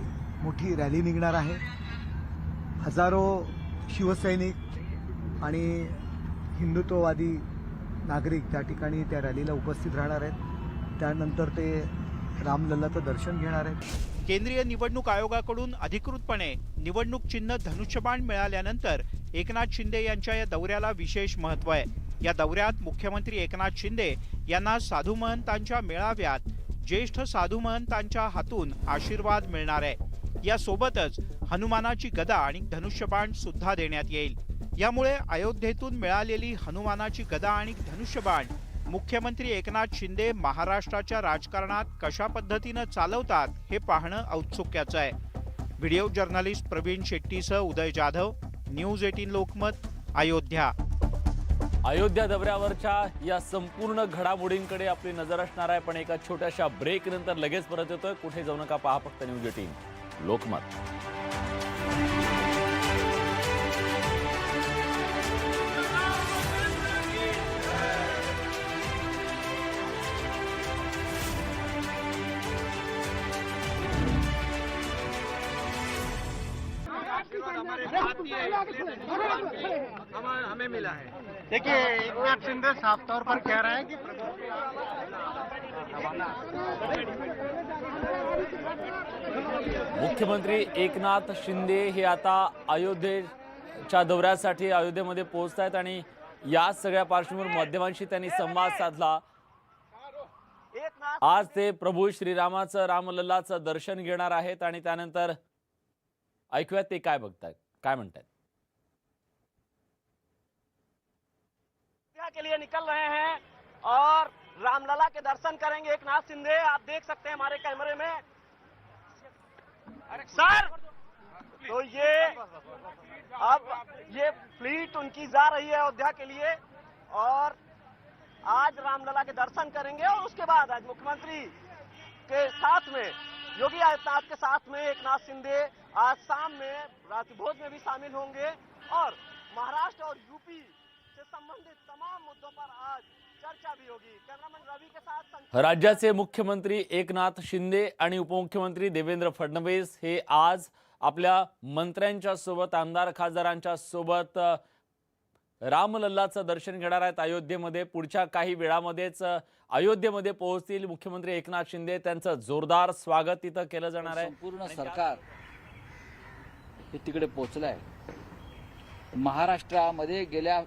[SPEAKER 13] मोठी रॅली निघणार आहे. हजारो शिवसैनिक आणि हिंदुत्ववादी नागरिक त्या ठिकाणी त्या रॅलीला उपस्थित राहणार आहेत. त्यानंतर ते रामलल्लाचं दर्शन घेणार आहेत.
[SPEAKER 11] केंद्रीय निवडणूक आयोगाकडून अधिकृतपणे निवडणूक चिन्ह धनुष्यबाण मिळाल्यानंतर एकनाथ शिंदे यांच्या या दौऱ्याला विशेष महत्त्व आहे. या दौऱ्यात मुख्यमंत्री एकनाथ शिंदे यांना साधू महंतांच्या मेळाव्यात ज्येष्ठ साधू महंतांच्या हातून आशीर्वाद मिळणार आहे. यासोबतच हनुमानाची गदा आणि धनुष्यबाण सुद्धा देण्यात येईल. यामुळे अयोध्येतून मिळालेली हनुमानाची गदा आणि धनुष्यबाण मुख्यमंत्री एकनाथ शिंदे महाराष्ट्राच्या राजकारणात कशा पद्धतीनं चालवतात हे पाहणं औत्सुक्याचं आहे. व्हिडिओ जर्नलिस्ट प्रवीण शेट्टीसह उदय जाधव, न्यूज 18 लोकमत, अयोध्या.
[SPEAKER 3] अयोध्या दौऱ्यावरच्या या संपूर्ण घडामोडींकडे आपली नजर असणार आहे, पण एका छोट्याशा ब्रेक नंतर लगेच परत येतोय. कुठे जाऊ नका, पहा फक्त न्यूज 18 लोकमत.
[SPEAKER 10] हमें मिला है.
[SPEAKER 4] देखिए एकनाथ शिंदे साफ तौर पर कह रहे हैं कि
[SPEAKER 3] मुख्यमंत्री एकनाथ शिंदे हे आता अयोध्येच्या दौऱ्यासाठी अयोध्येमध्ये पोहोचत आहेत आणि या सगळ्या पार्श्वभूमीवर माध्यमांशी त्यांनी संवाद साधला. आज ते प्रभू श्रीरामाचं, रामलल्लाचं दर्शन घेणार आहेत आणि त्यानंतर ऐकूयात ते काय बघतायत, काय म्हणतात.
[SPEAKER 8] के लिए निकल रहे हैं और रामलला के दर्शन करेंगे एकनाथ शिंदे. आप देख सकते हैं हमारे कैमरे में. सर, तो अब ये फ्लीट उनकी जा रही है अयोध्या के लिए और आज रामलला के दर्शन करेंगे और उसके बाद आज मुख्यमंत्री के साथ में, योगी आदित्यनाथ के साथ में एकनाथ शिंदे आज शाम में रात्रि भोज में भी शामिल होंगे और महाराष्ट्र और यूपी से संबंधित तमाम मुद्दों पर आज चर्चा भी होगी. कैमरामैन रवि के साथ
[SPEAKER 3] राज्याचे मुख्यमंत्री एकनाथ शिंदे आणि उपमुख्यमंत्री देवेंद्र फडणवीस हे आज आपल्या मंत्र्यांच्या सोबत, आमदार खासदारांच्या सोबत रामलल्लाचं दर्शन घेणार आहेत अयोध्येमध्ये. पुढच्या काही वेळामध्येच अयोध्येमध्ये पोहोचतील मुख्यमंत्री एकनाथ शिंदे. त्यांचं जोरदार स्वागत तिथं केलं जाणार आहे.
[SPEAKER 15] संपूर्ण सरकार हे तिकडे पोहोचलंय. महाराष्ट्रामध्ये गेल्या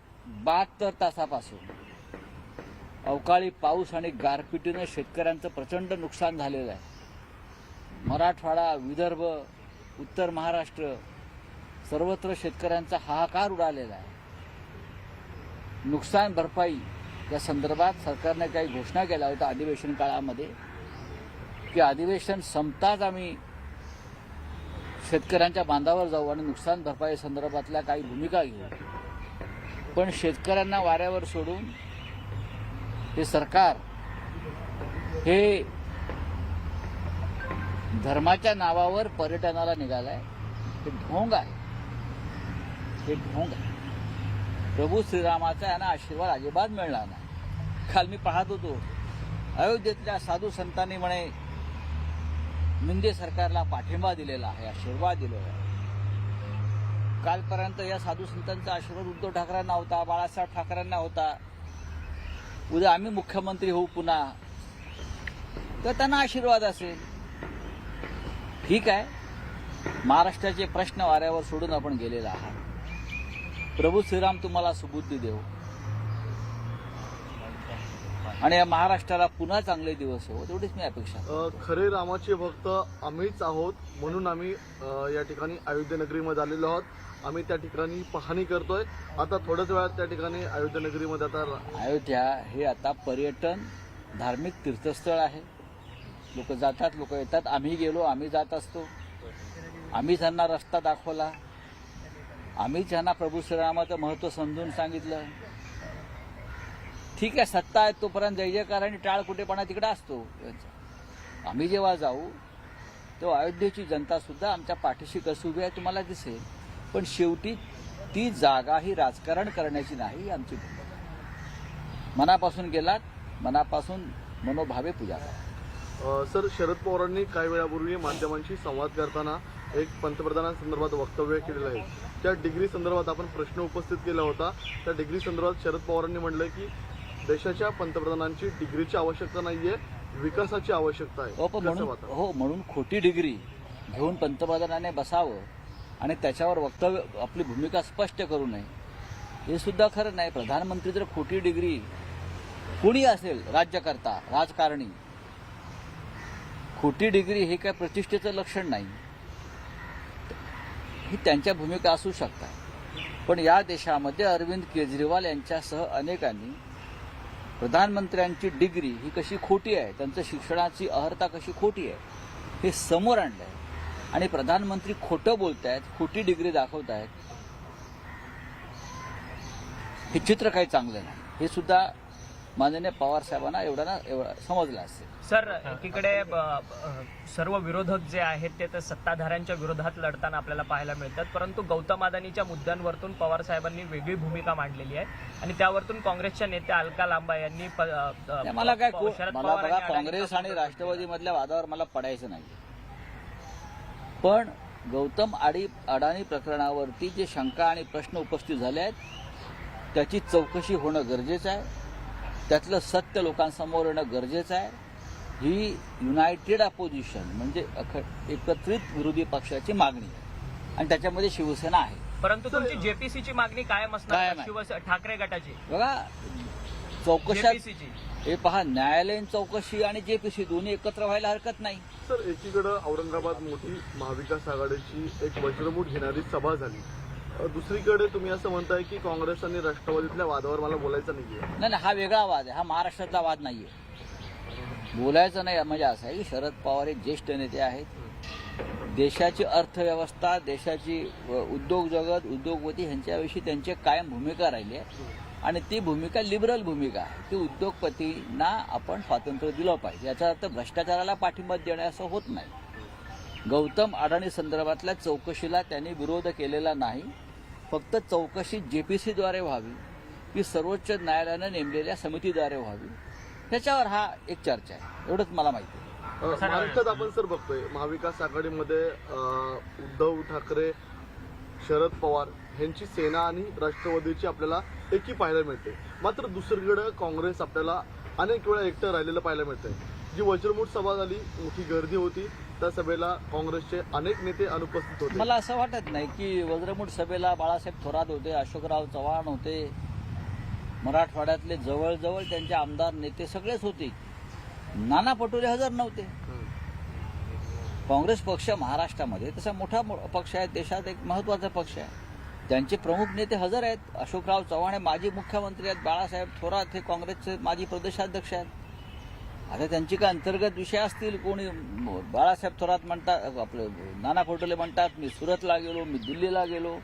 [SPEAKER 15] 72 तासापासून अवकाळी पाऊस आणि गारपिटीने शेतकऱ्यांचं प्रचंड नुकसान झालेलं आहे. मराठवाडा, विदर्भ, उत्तर महाराष्ट्र सर्वत्र शेतकऱ्यांचा हाहाकार उडालेला आहे. नुकसान भरपाई या संदर्भात सरकारने काही घोषणा केल्या होत्या अधिवेशन काळामध्ये की अधिवेशन संपताच आम्ही शेतकऱ्यांच्या बांधावर जाऊ आणि नुकसान भरपाई संदर्भातल्या काही भूमिका घेऊ. पण शेतकऱ्यांना वाऱ्यावर सोडून हे सरकार हे धर्माच्या नावावर पर्यटनाला निघालाय. हे ढोंग आहे, हे ढोंग आहे. प्रभू श्रीरामाचा यांना आशीर्वाद अजिबात मिळणार नाही. काल मी पाहत होतो अयोध्येतल्या साधू संतांनी म्हणे शिंदे सरकारला पाठिंबा दिलेला आहे, आशीर्वाद दिलेला आहे. कालपर्यंत या साधू संतांचा आशीर्वाद उद्धव ठाकरेंना होता, बाळासाहेब ठाकरेंना होता. उद्या आम्ही मुख्यमंत्री होऊ पुन्हा तर त्यांना आशीर्वाद असेल. ठीक आहे, महाराष्ट्राचे प्रश्न वाऱ्यावर सोडून आपण गेलेला आहात. प्रभू श्रीराम तुम्हाला सुबुद्धी देव आणि या महाराष्ट्राला पुन्हा चांगले दिवस हो, तेवढीच मी अपेक्षा.
[SPEAKER 2] खरे रामाचे भक्त आम्हीच आहोत म्हणून आम्ही या ठिकाणी अयोध्या नगरीमध्ये आलेलो आहोत. आम्ही त्या ठिकाणी पाहणी करतोय. आता थोड्याच वेळात त्या ठिकाणी अयोध्या नगरीमध्ये आता
[SPEAKER 15] अयोध्या हे आता पर्यटन धार्मिक तीर्थस्थळ आहे. लोक जातात, लोक येतात. आम्ही गेलो, आम्ही जात असतो. आम्ही त्यांना रस्ता दाखवला, आम्ही त्यांना प्रभू श्रीरामाचं महत्त्व समजून सांगितलं. ठीक आहे, सत्ता आहे तोपर्यंत जय जयकार आणि टाळ कुठेपणा तिकडे असतो. आम्ही जेव्हा जाऊ तेव्हा अयोध्येची जनता सुद्धा आमच्या पाठीशी कशी उभी आहे तुम्हाला दिसेल. पण शेवटी ती जागा ही राजकारण करण्याची नाही, आमची मनापासून गेलात, मनापासून मनोभावे पूजा करा.
[SPEAKER 2] सर, शरद पवारांनी काही वेळापूर्वी माध्यमांशी संवाद करताना एक पंतप्रधानांसंदर्भात वक्तव्य केलेलं आहे. त्या डिग्री संदर्भात आपण प्रश्न उपस्थित केला होता. त्या डिग्री संदर्भात शरद पवारांनी म्हटलं की देशाच्या पंतप्रधानांची डिग्रीची आवश्यकता नाहीये, विकासाची आवश्यकता आहे.
[SPEAKER 15] म्हणून खोटी डिग्री घेऊन पंतप्रधानाने बसावं आणि त्याच्यावर वक्तव्य आपली भूमिका स्पष्ट करू नये हे सुद्धा खरं नाही. प्रधानमंत्री जर खोटी डिग्री कोणी असेल, राज्यकर्ता, राजकारणी, खोटी डिग्री हे काय प्रतिष्ठेचं लक्षण नाही. ही त्यांच्या भूमिका असू शकतात. पण या देशामध्ये अरविंद केजरीवाल यांच्यासह अनेकांनी प्रधानमंत्र्यांची डिग्री ही कशी खोटी आहे, त्यांचं शिक्षणाची अर्हता कशी खोटी आहे हे समोर आणलं आहे. आणि प्रधानमंत्री खोटं बोलतायत, खोटी डिग्री दाखवतायत. हे चित्र काही चांगलं नाही. हे सुद्धा माननीय पवार साहेबांना एवढा समजलं असेल.
[SPEAKER 8] सर, एकीकडे सर्व विरोधक जे आहेत ते तर सत्ताधाऱ्यांच्या विरोधात लढताना आपल्याला पाहायला मिळतात, परंतु गौतम अदानीच्या मुद्द्यांवरतून पवार साहेबांनी वेगळी भूमिका मांडलेली आहे आणि त्यावरतून काँग्रेसच्या नेत्या अलका लांबा यांनी
[SPEAKER 15] मला काय बघा, काँग्रेस आणि राष्ट्रवादीमधल्या वादावर मला पडायचं नाही. पण गौतम अडाणी प्रकरणावरती जे शंका आणि प्रश्न उपस्थित झाले आहेत त्याची चौकशी होणं गरजेचं आहे. त्यातलं सत्य लोकांसमोर येणं गरजेचं आहे. ही युनायटेड अपोजिशन म्हणजे एकत्रित विरोधी पक्षाची मागणी आहे आणि त्याच्यामध्ये शिवसेना आहे.
[SPEAKER 8] परंतु तुमची जेपीसीची मागणी कायम असणार, ठाकरे गटाची.
[SPEAKER 15] बघा, चौकशी हे पहा, न्यायालयीन चौकशी आणि जेपीसी दोन्ही एकत्र व्हायला हरकत नाही.
[SPEAKER 2] सर, एकीकडे औरंगाबाद मोठी महाविकास आघाडीची एक वज्रमूठ घेणारी सभा झाली. दुसरीकडे तुम्ही असं म्हणताय की काँग्रेस आणि राष्ट्रवादीतल्या वादावर मला बोलायचं नाहीये.
[SPEAKER 15] नाही, हा वेगळा वाद आहे, हा महाराष्ट्रातला वाद नाहीये. बोलायचं नाही म्हणजे असं आहे की शरद पवार हे ज्येष्ठ नेते आहेत. देशाची अर्थव्यवस्था, देशाची उद्योग जगत, उद्योगपती ह्यांच्याविषयी त्यांची कायम भूमिका राहिली आहे आणि ती भूमिका लिबरल भूमिका आहे की उद्योगपतींना आपण स्वातंत्र्य दिलं पाहिजे. याचा अर्थ भ्रष्टाचाराला पाठिंबा देणे असं होत नाही. गौतम अडाणी संदर्भातल्या चौकशीला त्यांनी विरोध केलेला नाही. फक्त चौकशी जेपीसीद्वारे व्हावी की सर्वोच्च न्यायालयानं नेमलेल्या समितीद्वारे व्हावी, त्याच्यावर हा एक चर्चा आहे. एवढंच मला माहिती आहे.
[SPEAKER 2] महाराष्ट्रात आपण सर बघतोय महाविकास आघाडीमध्ये उद्धव ठाकरे, शरद पवार यांची सेना आणि राष्ट्रवादीची आपल्याला एकी पाहायला मिळते. मात्र दुसरीकडे काँग्रेस आपल्याला अनेक वेळा एकटं राहिलेलं पाहायला मिळतंय. जी वज्रमूठ सभा झाली, मोठी गर्दी होती, त्या सभेला काँग्रेसचे अनेक नेते अनुपस्थित होते.
[SPEAKER 15] मला असं वाटत नाही की वज्रमूठ सभेला बाळासाहेब थोरात होते, अशोकराव चव्हाण होते, मराठवाड्यातले जवळजवळ त्यांचे आमदार नेते सगळेच होते. नाना पटोले हजर नव्हते. काँग्रेस पक्ष महाराष्ट्रामध्ये तसा मोठा पक्ष आहे, देशात एक महत्वाचा पक्ष आहे. त्यांचे प्रमुख नेते हजर आहेत. अशोकराव चव्हाण हे माजी मुख्यमंत्री आहेत, बाळासाहेब थोरात हे काँग्रेसचे माजी प्रदेशाध्यक्ष आहेत. आता त्यांची काय अंतर्गत विषय असतील. कोणी बाळासाहेब थोरात म्हणतात, आपले नाना पटोले म्हणतात मी सुरतला गेलो, मी दिल्लीला गेलो,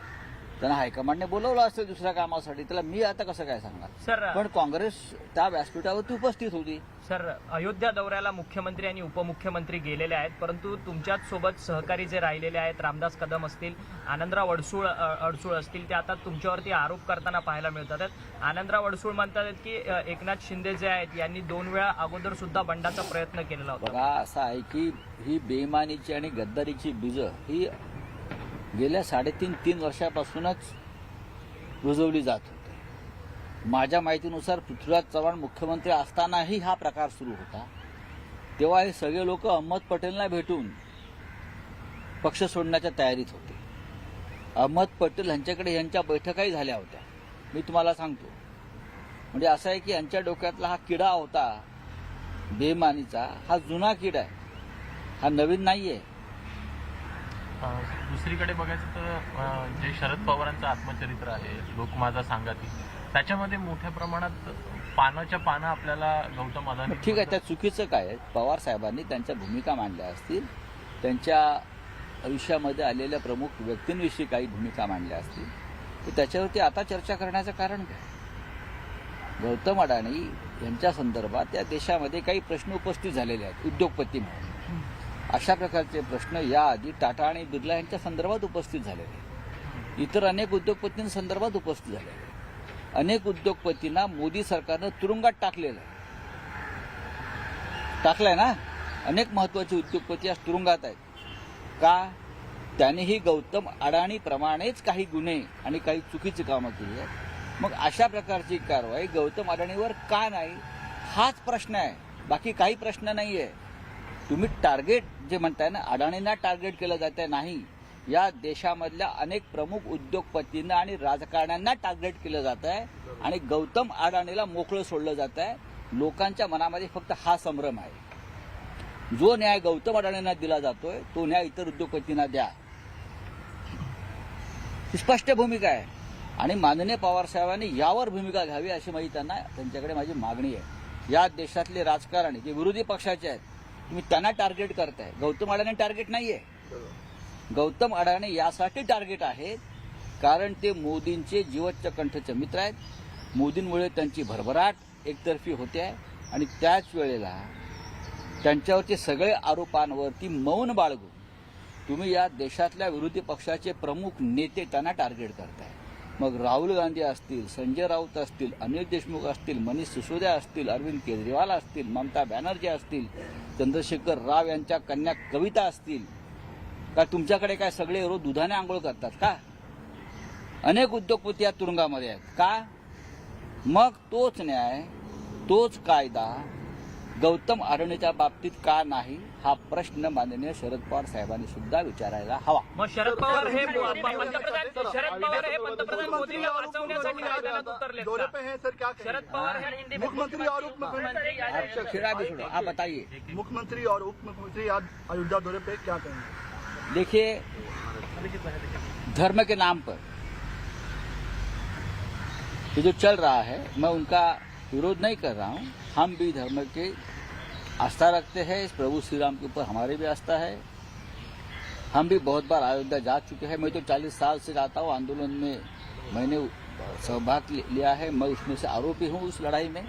[SPEAKER 15] त्यांना हायकमांडने बोलवलं असेल दुसऱ्या कामासाठी, त्याला मी आता कसं काय सांगणार.
[SPEAKER 8] सर
[SPEAKER 15] पण काँग्रेस त्या व्यासपीठावरती उपस्थित होती.
[SPEAKER 8] सर अयोध्या दौऱ्याला मुख्यमंत्री आणि उपमुख्यमंत्री गेलेले आहेत, परंतु तुमच्याच सोबत सहकारी जे राहिलेले आहेत, रामदास कदम असतील, आनंदराव अडसूळ असतील, ते आता तुमच्यावरती आरोप करताना पाहायला मिळतात. आनंदराव अडसूळ म्हणतात की एकनाथ शिंदे जे आहेत यांनी 2 वेळा अगोदर सुद्धा बंडाचा प्रयत्न केलेला होता.
[SPEAKER 15] बघा, असं आहे की ही बेईमानीची आणि गद्दारीची बीजं ही गेल्या 3.5 वर्षापासूनच रुजवली जात होती. माझ्या माहितीनुसार पृथ्वीराज चव्हाण मुख्यमंत्री असतानाही हा प्रकार सुरू होता. तेव्हा हे सगळे लोक अहमद पटेलला भेटून पक्ष सोडण्याच्या तयारीत होते. अहमद पटेल यांच्याकडे यांच्या बैठकाही झाल्या होत्या. मी तुम्हाला सांगतो, म्हणजे असं आहे की यांच्या डोक्यातला हा किडा होता बेईमानीचा, हा जुना किडा आहे, हा नवीन नाहीये.
[SPEAKER 16] दुसरीकडे बघायचं तर जे शरद पवारांचं आत्मचरित्र आहे, लोक माझा सांगाती, त्याच्यामध्ये मोठ्या प्रमाणात पानाच्या पानं आपल्याला गौतम अदानी.
[SPEAKER 15] ठीक आहे, त्या चुकीचं काय आहे? पवार साहेबांनी त्यांच्या भूमिका मांडल्या असतील, त्यांच्या आयुष्यामध्ये आलेल्या प्रमुख व्यक्तींविषयी काही भूमिका मांडल्या असतील, तर त्याच्यावरती आता चर्चा करण्याचं कारण काय? गौतम अडाणी यांच्या संदर्भात या देशामध्ये काही प्रश्न उपस्थित झालेले आहेत उद्योगपती म्हणून. अशा प्रकारचे प्रश्न याआधी टाटा आणि बिर्ला यांच्या संदर्भात उपस्थित झालेले आहेत. इतर अनेक उद्योगपतींसंदर्भात उपस्थित झालेले आहेत. अनेक उद्योगपतींना मोदी सरकारनं तुरुंगात टाकलंय ना. अनेक महत्वाचे उद्योगपती आज तुरुंगात आहेत. का? त्यांनीही गौतम अडाणीप्रमाणेच काही गुन्हे आणि काही चुकीची कामं केली आहेत. मग अशा प्रकारची कारवाई गौतम अडाणीवर का नाही, हाच प्रश्न आहे. बाकी काही प्रश्न नाहीये. तुम्ही टार्गेट जे म्हणताय ना, अडाणींना टार्गेट केलं जात आहे, नाही, या देशामधल्या अनेक प्रमुख उद्योगपतींना आणि राजकारण्यांना टार्गेट केलं जात आहे आणि गौतम अडाणीला मोकळं सोडलं जात आहे. लोकांच्या मनामध्ये फक्त हा संभ्रम आहे. जो न्याय गौतम अडाणींना दिला जातोय तो न्याय इतर उद्योगपतींना द्या, ही स्पष्ट भूमिका आहे. आणि माननीय पवार साहेबांनी यावर भूमिका घ्यावी अशी त्यांच्याकडे माझी मागणी आहे. या देशातले राजकारणी जे विरोधी पक्षाचे आहेत, तुम्ही त्यांना टार्गेट करताय. गौतम अडाणी टार्गेट नाहीये. गौतम अडाणी यासाठी टार्गेट आहेत कारण ते मोदींचे जीवच्या कंठचे मित्र आहेत. मोदींमुळे त्यांची भरभराट एकतर्फी होते आहे आणि त्याच वेळेला त्यांच्यावरचे सगळे आरोपांवरती मौन बाळगून तुम्ही या देशातल्या विरोधी पक्षाचे प्रमुख नेते त्यांना टार्गेट करताय. मग राहुल गांधी असतील, संजय राऊत असतील, अनिल देशमुख असतील, मनीष सिसोदिया असतील, अरविंद केजरीवाल असतील, ममता बॅनर्जी असतील, चंद्रशेखर राव यांच्या कन्या कविता असतील, का तुमच्याकडे काय सगळे रोज दुधाने आंघोळ करतात का? अनेक उद्योगपती या तुरुंगामध्ये आहेत का? मग तोच न्याय, तोच कायदा गौतम अडाणीच्या बाबतीत का नाही, हा प्रश्न माननीय शरद पवार साहेबांनी सुद्धा विचारायला हवा.
[SPEAKER 8] मग शरद पवार हे पंतप्रधान मोदींना वाचवण्यासाठी मैदानात उतरले. शरद पवार हे मुख्यमंत्री और उप मुख्यमंत्री.
[SPEAKER 15] आप बताइए.
[SPEAKER 10] मुख्यमंत्री और उप मुख्यमंत्री आज अयोध्या दौरे पे क्या कहेंगे?
[SPEAKER 15] देखिए, धर्म के नाम पर ये जो चल रहा है, मैं उनका विरोध नहीं कर रहा हूं. हम भी धर्म के आस्था रखते हैं. इस प्रभु श्री राम के ऊपर हमारी भी आस्था है. हम भी बहुत बार अयोध्या जा चुके हैं. मैं तो 40 साल से जाता हूँ. आंदोलन में मैंने सहभाग लिया है. मैं उसमें से आरोपी हूँ उस लड़ाई में.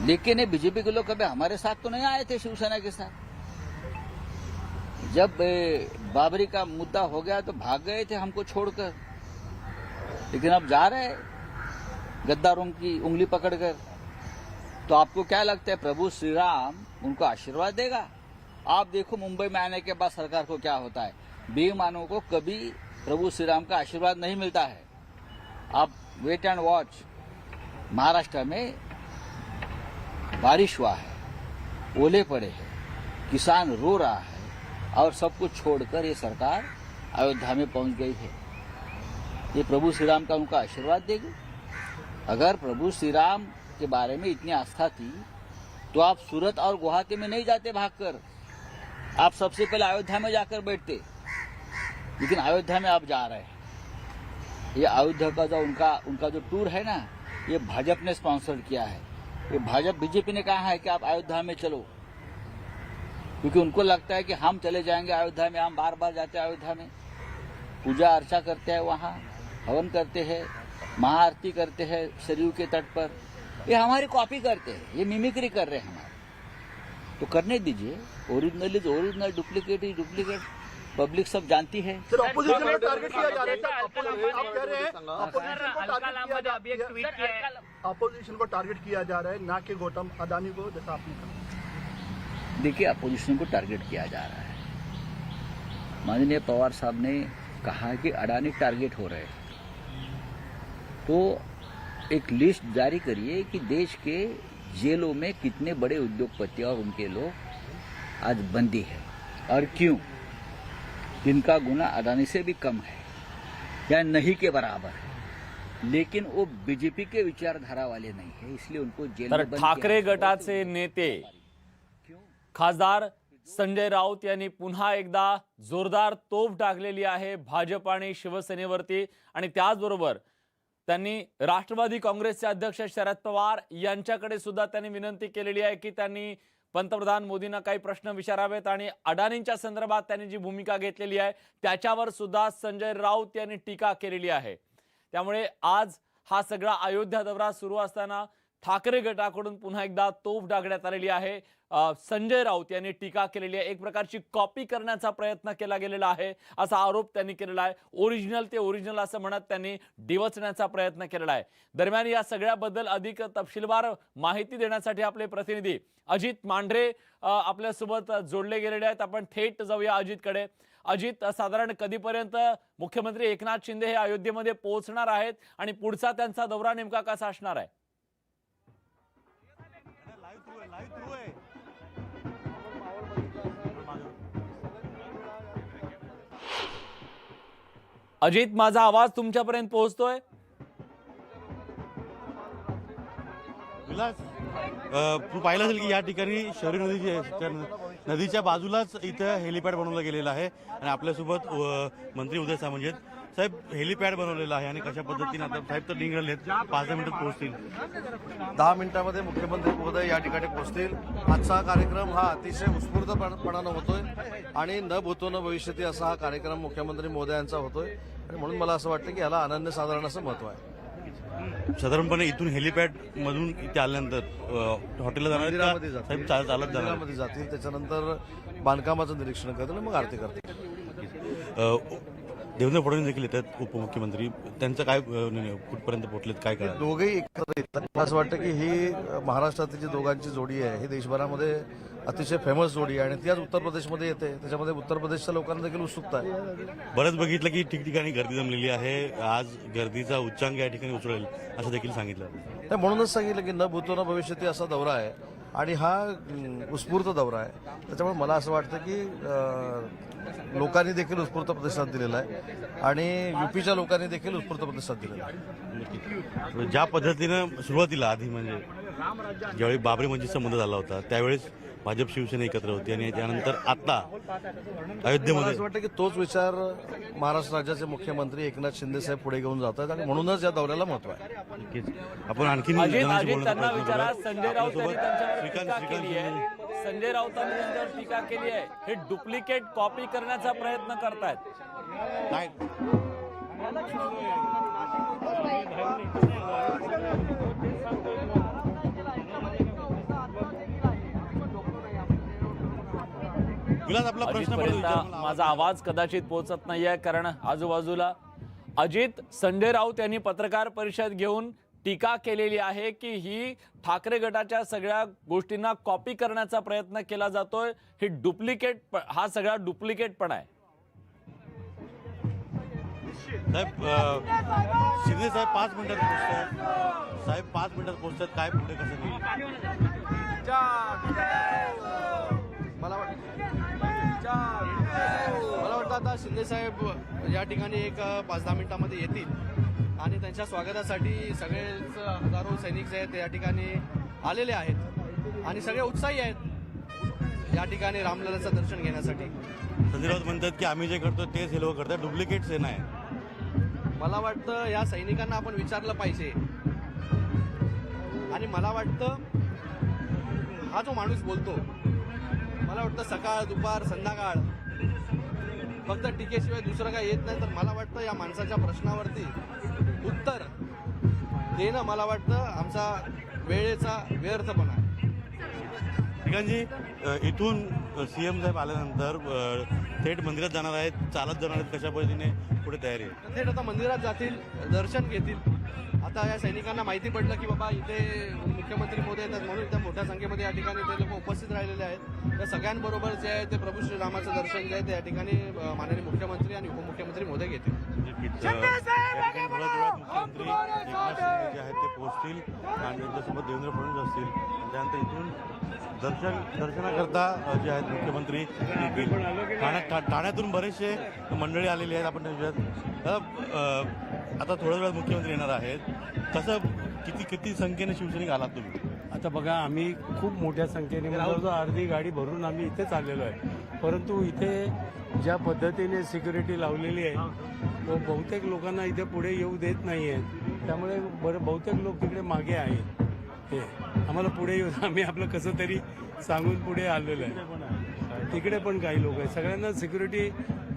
[SPEAKER 15] लेकिन बीजेपी के लोग कभी हमारे साथ तो नहीं आए थे शिवसेना के साथ. जब बाबरी का मुद्दा हो गया तो भाग गए थे हमको छोड़कर. लेकिन अब जा रहे गद्दारों की उंगली पकड़कर. तो आपको क्या लगता है प्रभु श्री राम उनको आशीर्वाद देगा? आप देखो मुंबई में आने के बाद सरकार को क्या होता है. बेईमानों को कभी प्रभु श्री राम का आशीर्वाद नहीं मिलता है. आप वेट एंड वॉच. महाराष्ट्र में बारिश हुआ है, ओले पड़े हैं, किसान रो रहा है और सब कुछ छोड़कर ये सरकार अयोध्या में पहुंच गई है. ये प्रभु श्री राम का उनका आशीर्वाद देगी? अगर प्रभु श्री राम के बारे में इतनी आस्था थी तो आप सूरत और गुवाहाटी में नहीं जाते भागकर. आप सबसे पहले अयोध्या में जाकर बैठते. लेकिन अयोध्या में आप जा रहे हैं. ये अयोध्या का जो उनका जो टूर है ना, ये भाजपा ने स्पॉन्सर किया है. ये भाजपा बीजेपी ने कहा है कि आप अयोध्या में चलो, क्योंकि उनको लगता है कि हम चले जाएंगे अयोध्या में, हम बार बार जाते हैं अयोध्या में. पूजा अर्चा करते हैं, वहाँ हवन करते हैं, महाआरती करते हैं सरयू के तट पर। ये हमारी कॉपी करते हैं, ये मिमिक्री कर रहे हैं हमारे। तो करने दीजिए, original is original, duplicate is duplicate, public सब जानती है।
[SPEAKER 4] ऑपोजिशन को टारगेट किया जा रहा है, ऑपोजिशन को टारगेट किया जा रहा है, ना कि गौतम अडानी को, जैसा आपने कहा।
[SPEAKER 15] देखिए, अपोजिशन को टारगेट किया जा रहा है। माननीय पवार साहब ने कहा कि अडानी टारगेट हो रहे हैं, तो एक लिस्ट जारी करिए कि देश के जेलों में कितने बड़े उद्योगपति और उनके लोग आज बंदी है और क्यों, जिनका गुना अडानी से भी कम है या नहीं के बराबर है, लेकिन वो बीजेपी के विचारधारा वाले नहीं है, इसलिए उनको जेल
[SPEAKER 3] तर
[SPEAKER 15] में बंद
[SPEAKER 3] ठाकरे
[SPEAKER 15] किया।
[SPEAKER 3] गटाचे नेते खासदार संजय राऊत यांनी पुन्हा एकदा जोरदार तोफ टाकलेली आहे भाजप आणि शिवसेनेवरती, आणि त्याचबरोबर त्यांनी राष्ट्रवादी काँग्रेसचे अध्यक्ष शरद पवार यांच्याकडे सुद्धा त्यांनी विनंती केलेली आहे की त्यांनी पंतप्रधान मोदींना काही प्रश्न विचारावेत, आणि अडाणींच्या संदर्भात त्यांनी जी भूमिका घेतलेली आहे त्याच्यावर सुद्धा संजय राऊत यांनी टीका केलेली आहे। त्यामुळे आज हा सगळा अयोध्या दौरा सुरू असताना ठाकरे गटाकडून पुन्हा एकदा तोफ डागण्यात आलेली आहे। संजय राऊत यांनी टीका केलेली आहे, एक प्रकारची कॉपी करण्याचा प्रयत्न केला गेलेला आहे असा आरोप त्यांनी केलेला आहे। ओरिजिनल ते ओरिजिनल असं म्हणत त्यांनी डिवचण्याचा प्रयत्न केलेला आहे। दरम्यान या सगळ्याबद्दल अधिक तपशीलवार माहिती देण्यासाठी आपले प्रतिनिधी अजित मांढरे आपल्यासोबत जोडले गेलेले आहेत। आपण थेट जाऊया अजितकडे। अजित, साधारण कधीपर्यंत मुख्यमंत्री एकनाथ शिंदे हे अयोध्येमध्ये पोहोचणार आहेत आणि पुढचा त्यांचा दौरा नेमका कसा असणार आहे? अजित, माझा आवाज तुमच्यापर्यंत पोहोचतोय?
[SPEAKER 17] तू पाहिलं असेल की या ठिकाणी शरीर नदीच्या बाजूलाच इथं हेलिपॅड बनवलं गेलेलं आहे, आणि आपल्यासोबत मंत्री उदय सामंत आहेत। साहेब, हेलिपॅड बनवलेलं आहे आणि कशा पद्धतीने आता साहेब तर निघाले आहेत, 5-10 मिनिटात पोहोचतील?
[SPEAKER 7] 10 मिनिटांमध्ये मुख्यमंत्री महोदय या ठिकाणी पोहोचतील। आजचा कार्यक्रम हा अतिशय उत्स्फूर्तपणानं होतोय आणि न भूतो न भविष्यती असा हा कार्यक्रम मुख्यमंत्री महोदयांचा होतोय, आणि म्हणून मला असं वाटतं की याला अनन्यसाधारण असं महत्व आहे।
[SPEAKER 17] साधारणपणे इथून हेलिपॅड मधून इथे आल्यानंतर हॉटेलला जाणार
[SPEAKER 7] मंदिरामध्ये
[SPEAKER 17] साहेब? चालत जाणार?
[SPEAKER 7] मंदिरामध्ये जातील, त्याच्यानंतर बांधकामाचं निरीक्षण करतील, मग आरती करतील।
[SPEAKER 17] देवेंद्र फडणवीस देखील येतात, उपमुख्यमंत्री, त्यांचं काय कुठपर्यंत पोहोचलेत, काय काय?
[SPEAKER 7] दोघेही एकत्र येतात। मला असं वाटतं की ही महाराष्ट्रातली जी दोघांची जोडी आहे ही देशभरामध्ये अतिशय फेमस जोडी आहे, आणि ती आज उत्तर प्रदेशमध्ये येते, त्याच्यामध्ये उत्तर प्रदेशच्या लोकांना देखील उत्सुकता आहे।
[SPEAKER 17] बरंच बघितलं की ठिकठिकाणी गर्दी जमलेली आहे, आज गर्दीचा उच्चांक या ठिकाणी उचलेल असं देखील सांगितलं।
[SPEAKER 7] म्हणूनच सांगितलं की न भूतो न भविष्यती असा दौरा आहे, आणि हा उत्स्फूर्त दौरा आहे, त्याच्यामुळे मला असं वाटतं की लोकांनी देखील उत्स्फूर्त प्रतिसाद दिलेला आहे, आणि युपीच्या लोकांनी देखील उत्स्फूर्त प्रतिसाद दिलेला आहे।
[SPEAKER 17] ज्या पद्धतीनं सुरुवातीला आधी म्हणजे ज्यावेळी बाबरी मस्जिद संबंध झाला होता त्यावेळेस भाजप शिवसेना एकत्र होती, आणि त्यानंतर आता अयोध्येमध्ये
[SPEAKER 7] असं वाटतं की तोच विचार महाराष्ट्र राज्याचे मुख्यमंत्री एकनाथ शिंदे साहेब पुढे घेऊन जात आहेत, आणि म्हणूनच या दौऱ्याला महत्व आहे।
[SPEAKER 17] आपण आणखी
[SPEAKER 3] अजित, त्यांना विचारा, संजय राऊत यांनी त्यांच्यावर टीका केली आहे, संजय राऊतांनी त्यांच्यावर टीका केली आहे, हे डुप्लिकेट कॉपी करण्याचा प्रयत्न करतायत। अजितपर्यंत माझा आवाज कदाचित पोहोचत नाहीये, कारण आजूबाजूला अजित, संजय राऊत यांनी पत्रकार परिषद घेऊन टीका केलेली आहे की ही ठाकरे गटाच्या सगळ्या गोष्टींना कॉपी करण्याचा प्रयत्न केला जातोय, ही डुप्लिकेट, हा सगळा डुप्लिकेटपणा आहे।
[SPEAKER 17] साहेब, शिंदे साहेब 5 मिनिटात पोहोचतात, साहेब 5 मिनिटात पोहोचतात, काय पुढे कसं नाही?
[SPEAKER 2] मला वाटतं आता शिंदे साहेब या ठिकाणी एक 5-10 मिनिटांमध्ये येतील, आणि त्यांच्या स्वागतासाठी सगळेच हजारो सैनिक जे आहेत ते या ठिकाणी आलेले आहेत, आणि सगळे उत्साही आहेत या ठिकाणी रामललाचं दर्शन घेण्यासाठी।
[SPEAKER 17] संजय राऊत म्हणतात की आम्ही जे करतो तेच हे लोक करतात, डुप्लिकेट सेना आहे।
[SPEAKER 2] मला वाटतं या सैनिकांना आपण विचारलं पाहिजे, आणि मला वाटतं हा जो माणूस बोलतो, मला वाटतं सकाळ दुपार संध्याकाळ फक्त टीकेशिवाय दुसरं काही येत नाही. तर मला वाटतं या माणसाच्या प्रश्नावरती उत्तर देणं मला वाटतं आमचा वेळेचा व्यर्थपणा आहे.
[SPEAKER 17] ठिकाणजी इथून सीएम साहेब आल्यानंतर थेट मंदिरात जाणार आहेत, चालत जाणार आहेत, कशा पद्धतीने पुढे तयारी आहे?
[SPEAKER 2] थेट आता मंदिरात जातील, दर्शन घेतील. आता या सैनिकांना माहिती पडलं की बाबा इथे मुख्यमंत्री मोदी येतात म्हणून इथे मोठ्या संख्येमध्ये या ठिकाणी ते लोक उपस्थित राहिलेले आहेत. त्या सगळ्यांबरोबर जे आहे ते प्रभू श्रीरामाचं दर्शन जे आहे ते या ठिकाणी माननीय मुख्यमंत्री आणि उपमुख्यमंत्री मोदी घेतील.
[SPEAKER 17] मुख्यमंत्री एकनाथ शिंदे जे आहेत ते पोहोचतील आणि त्यांच्यासोबत देवेंद्र फडणवीस असतील. त्यानंतर इथून दर्शनाकरता जे आहेत मुख्यमंत्री ठाण्यातून बरेचसे मंडळी आलेली आहेत. आपण आता थोड्या वेळात मुख्यमंत्री येणार आहेत. कसं किती संख्येने शिवसैनिक आलात तुम्ही?
[SPEAKER 18] आता बघा, आम्ही खूप मोठ्या संख्येने म्हणजे अर्धी गाडी भरून आम्ही इथेच आलेलो आहे. परंतु इथे ज्या पद्धतीने सिक्युरिटी लावलेली आहे तो बहुतेक लोकांना इथे पुढे येऊ देत नाही आहेत. त्यामुळे बहुतेक लोक तिकडे मागे आहेत. ते आम्हाला पुढे येऊ, आम्ही आपलं कसं तरी सांगून पुढे आलेलो आहे. तिकडे पण काही लोक आहेत. सगळ्यांना सिक्युरिटी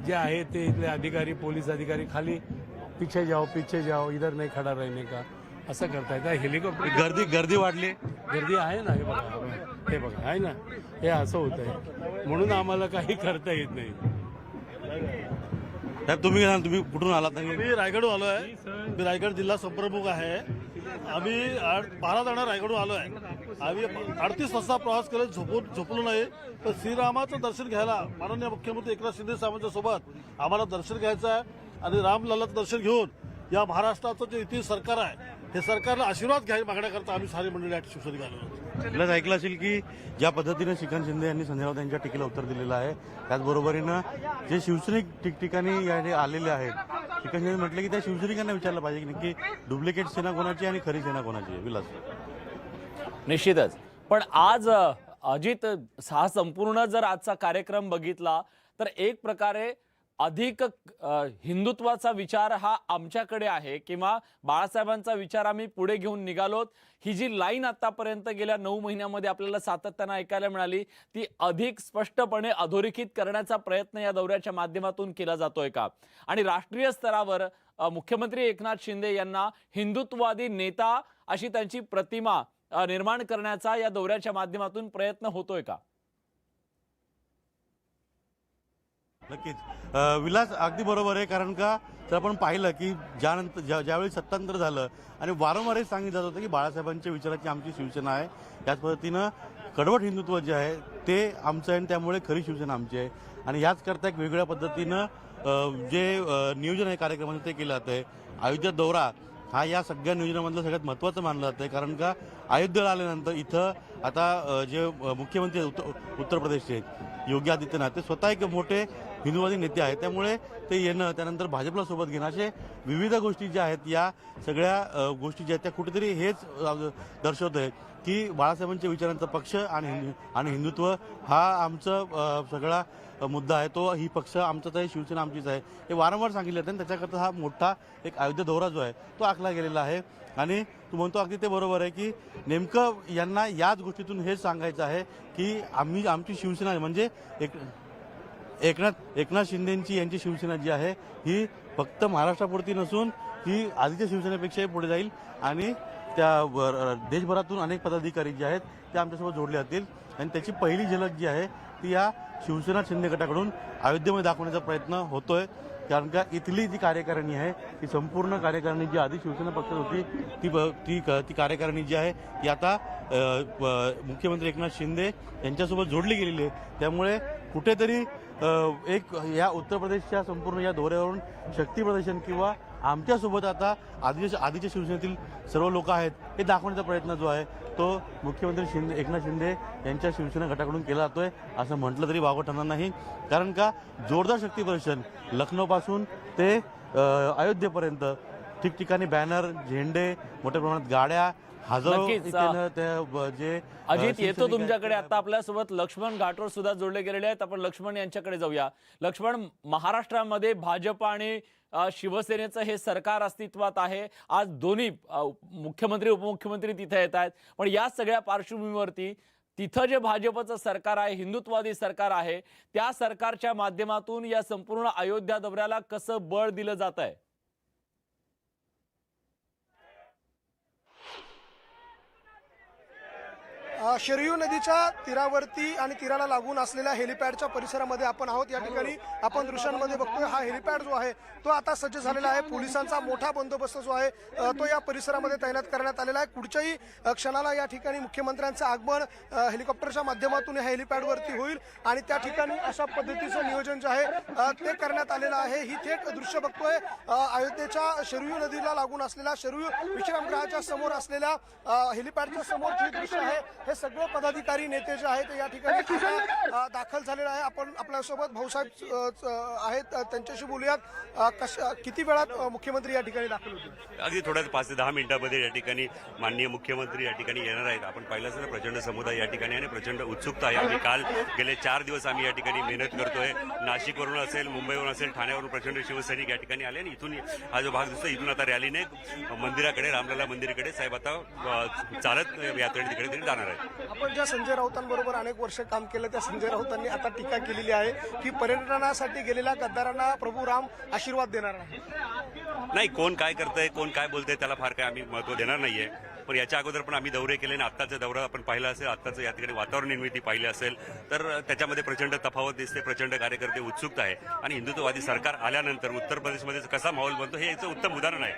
[SPEAKER 18] जे आहे ते इथले अधिकारी, पोलीस अधिकारी खाली पीछे जाओ इधर नाही खडा रहने का असं करतायत. हेलिकॉप्टर
[SPEAKER 17] गर्दी वाढली,
[SPEAKER 18] गर्दी आहे ना. हे बघा आहे ना, हे असं होत आहे म्हणून आम्हाला काही करता येत नाही.
[SPEAKER 17] साहेब तुम्ही कुठून आलात?
[SPEAKER 19] मी रायगडहून आलो आहे. मी रायगड जिल्हा संप्रमुख आहे. आम्ही 12 जण रायगडहून आलो आहे. आम्ही 38 तासाचा प्रवास करत झोपलो नाही. तर श्रीरामाचं दर्शन घ्यायला माननीय मुख्यमंत्री एकनाथ शिंदे साहेबांच्या सोबत आम्हाला दर्शन घ्यायचं आहे आणि रामलल्लाचं दर्शन घेऊन या महाराष्ट्राचं जे युती सरकार आहे हे सरकारला आशीर्वाद मागण्याकरता आम्ही सारी मंडळी शिवसैनिक आलो आहोत.
[SPEAKER 17] आपल्याला ऐकलं असेल की ज्या पद्धतीने श्रीकांत शिंदे यांनी संजय राऊत यांच्या टीकेला उत्तर दिलेलं आहे, त्याचबरोबरीनं जे शिवसैनिक ठिकठिकाणी याने आलेले आहेत, श्रीकांत शिंदे म्हटलं की त्या शिवसैनिकांना विचारलं पाहिजे की नक्की डुप्लिकेट सेना कोणाची आणि खरी सेना कोणाची आहे. विलास,
[SPEAKER 3] निश्चितच. पण आज अजित हा संपूर्ण जर आजचा कार्यक्रम बघितला तर एक प्रकारे अधिक हिंदुत्वाचा विचार हा आमच्याकडे आहे किंवा बाळासाहेबांचा विचार आम्ही पुढे घेऊन निघालोत. ही जी लाईन आतापर्यंत गेल्या 9 महिन्यामध्ये आपल्याला सातत्यानं ऐकायला मिळाली ती अधिक स्पष्टपणे अधोरेखित करण्याचा प्रयत्न या दौऱ्याच्या माध्यमातून केला जातोय का? आणि राष्ट्रीय स्तरावर मुख्यमंत्री एकनाथ शिंदे यांना हिंदुत्ववादी नेता अशी त्यांची प्रतिमा निर्माण करण्याचा या दौऱ्याच्या माध्यमातून प्रयत्न होतोय का?
[SPEAKER 17] नक्कीच विलास, अगदी बरोबर आहे. कारण का तर आपण पाहिलं की ज्यावेळी सत्तांतर झालं आणि वारंवार हे सांगितलं जात होतं की बाळासाहेबांच्या विचाराची आमची शिवसेना आहे, त्याच पद्धतीनं कडवट हिंदुत्व जे आहे ते आमचं आहे आणि त्यामुळे खरी शिवसेना आमची आहे. आणि याच करता एक वेगळ्या पद्धतीनं जे नियोजन आहे कार्यक्रमाचं ते केलं जातं आहे. अयोध्या दौरा हा या सगळ्या नियोजनामधलं सगळ्यात महत्त्वाचं मानलं जातं आहे. कारण का अयोध्येला आल्यानंतर इथं आता जे मुख्यमंत्री उत्तर प्रदेशचे योगी आदित्यनाथ ते स्वतः एक मोठे हिंदुवादी नेते आहेत. त्यामुळे ते येणं, त्यानंतर भाजपला सोबत घेणं, असे विविध गोष्टी ज्या आहेत या सगळ्या गोष्टी ज्या आहेत त्या कुठेतरी हेच दर्शवत आहे की बाळासाहेबांच्या विचारांचा पक्ष आणि हिंदुत्व हा आमचं सगळा मुद्दा आहे. तो ही पक्ष आमचाच आहे, शिवसेना आमचीच आहे, हे वारंवार सांगितलं जातं. आणि त्याच्याकरता हा मोठा एक अयोध्या दौरा जो आहे तो आखला गेलेला आहे. आणि तू म्हणतो अगदी ते बरोबर आहे की नेमकं यांना याच गोष्टीतून हेच सांगायचं आहे की आमची शिवसेना म्हणजे एकनाथ शिंदेची यांची शिवसेना जी आहे ही फक्त महाराष्ट्रापुरती नसून ही आधीच्या शिवसेनेपेक्षाही पुढे जाईल आणि त्या देशभरातून अनेक पदाधिकारी जे आहेत ते आमच्यासोबत जोडले जातील. आणि त्याची पहिली झलक जी आहे ती या शिवसेना शिंदे गटाकडून अयोध्येमध्ये दाखवण्याचा प्रयत्न होतोय. कारण का इथली जी कार्यकारिणी आहे ती संपूर्ण कार्यकारिणी जी आधी शिवसेना पक्षात होती ती कार्यकारिणी जी आहे ती आता मुख्यमंत्री एकनाथ शिंदे यांच्यासोबत जोडली गेलेली आहे. त्यामुळे कुठेतरी एक या उत्तर प्रदेशच्या संपूर्ण या दौऱ्यावरून शक्ती प्रदर्शन किंवा आमच्यासोबत आता आधीच्या शिवसेनेतील सर्व लोक आहेत हे दाखवण्याचा प्रयत्न जो आहे तो मुख्यमंत्री एकनाथ शिंदे यांच्या शिवसेना गटाकडून केला जातोय असं म्हटलं तरी वावगं ठरणार नाही. कारण का जोरदार शक्ती प्रदर्शन लखनौपासून ते अयोध्येपर्यंत ठिकठिकाणी बॅनर, झेंडे, मोठ्या प्रमाणात गाड्या, हजारो जे
[SPEAKER 3] अजित येतो तुमच्याकडे. आता आपल्यासोबत लक्ष्मण घाटोळ सुद्धा जोडले गेलेले आहेत. आपण लक्ष्मण यांच्याकडे जाऊया. लक्ष्मण, महाराष्ट्रामध्ये भाजप आणि शिवसेनेचं हे सरकार अस्तित्वात आहे. आज दोन्ही मुख्यमंत्री उपमुख्यमंत्री तिथे येत आहेत. पण या सगळ्या पार्श्वभूमीवरती तिथं जे भाजपचं सरकार आहे, हिंदुत्ववादी सरकार आहे, त्या सरकारच्या माध्यमातून या संपूर्ण अयोध्या दौऱ्याला कसं बळ दिलं जात आहे?
[SPEAKER 4] शरयू नदीच्या तीरावरती आणि तीराला लागून असलेल्या हेलिपॅडच्या परिसरामध्ये आपण आहोत। या ठिकाणी आपण दृश्यांमध्ये बघतोय हा हेलिपॅड जो आहे तो आता सज्ज झालेला आहे। पोलिसांचा मोठा बंदोबस्त जो आहे तो या परिसरामध्ये तैनात करण्यात आलेला आहे। कुठच्याही क्षणाला या ठिकाणी मुख्यमंत्र्यांचं आगमन हेलिकॉप्टरच्या माध्यमातून या हेलिपॅडवरती होईल आणि त्या ठिकाणी अशा पद्धतीचं नियोजन जे आहे ते करण्यात आलेलं आहे। ही थेट दृश्य बघतोय अयोध्येच्या शरयू नदीला लागून असलेल्या शरयू विश्रामगृहाच्या समोर असलेल्या हेलिपॅडच्या समोरची दृश्य आहे। हे सगळे पदाधिकारी नेते जे आहेत या ठिकाणी दाखल झालेले आहे। आपण आपल्यासोबत भाऊसाहेब आहेत, त्यांच्याशी बोलूयात। किती वेळात मुख्यमंत्री या ठिकाणी दाखल होतील?
[SPEAKER 12] अगदी थोड्याच 5 ते 10 मिनिटांमध्ये या ठिकाणी माननीय मुख्यमंत्री या ठिकाणी येणार आहेत। आपण पाहिलंच ना, प्रचंड समुदाय या ठिकाणी आणि प्रचंड उत्सुकता आहे। आम्ही काल गेले 4 दिवस आम्ही या ठिकाणी मेहनत करतोय। नाशिकवरून असेल, मुंबईवरून असेल, ठाण्यावरून प्रचंड शिवसैनिक या ठिकाणी आले आणि इथून हा जो भाग दिसतो इथून आता रॅलीने मंदिराकडे, रामलला मंदिराकडे साहेब आता चालत यात्रेने तिकडे जाणार आहेत।
[SPEAKER 4] आपण ज्या संजय राऊतांबरोबर अनेक वर्ष काम केलं त्या संजय राऊतांनी आता टीका केलेली आहे की पर्यटनासाठी गेलेल्या गद्दारांना प्रभू राम आशीर्वाद देणार
[SPEAKER 12] नाही, कोण काय करतंय, कोण काय बोलतंय त्याला फार काय आम्ही महत्व देणार नाहीये। पण याच्या अगोदर पण आम्ही दौरे केले आणि आत्ताचा दौरा आपण पाहिला असेल, आत्ताचं या ठिकाणी वातावरण निर्मिती पाहिली असेल तर त्याच्यामध्ये प्रचंड तफावत दिसते, प्रचंड कार्यकर्ते उत्सुक आहे आणि हिंदुत्ववादी सरकार आल्यानंतर उत्तर प्रदेशमध्ये कसा माहोल बनतो हे याचं उत्तम उदाहरण आहे।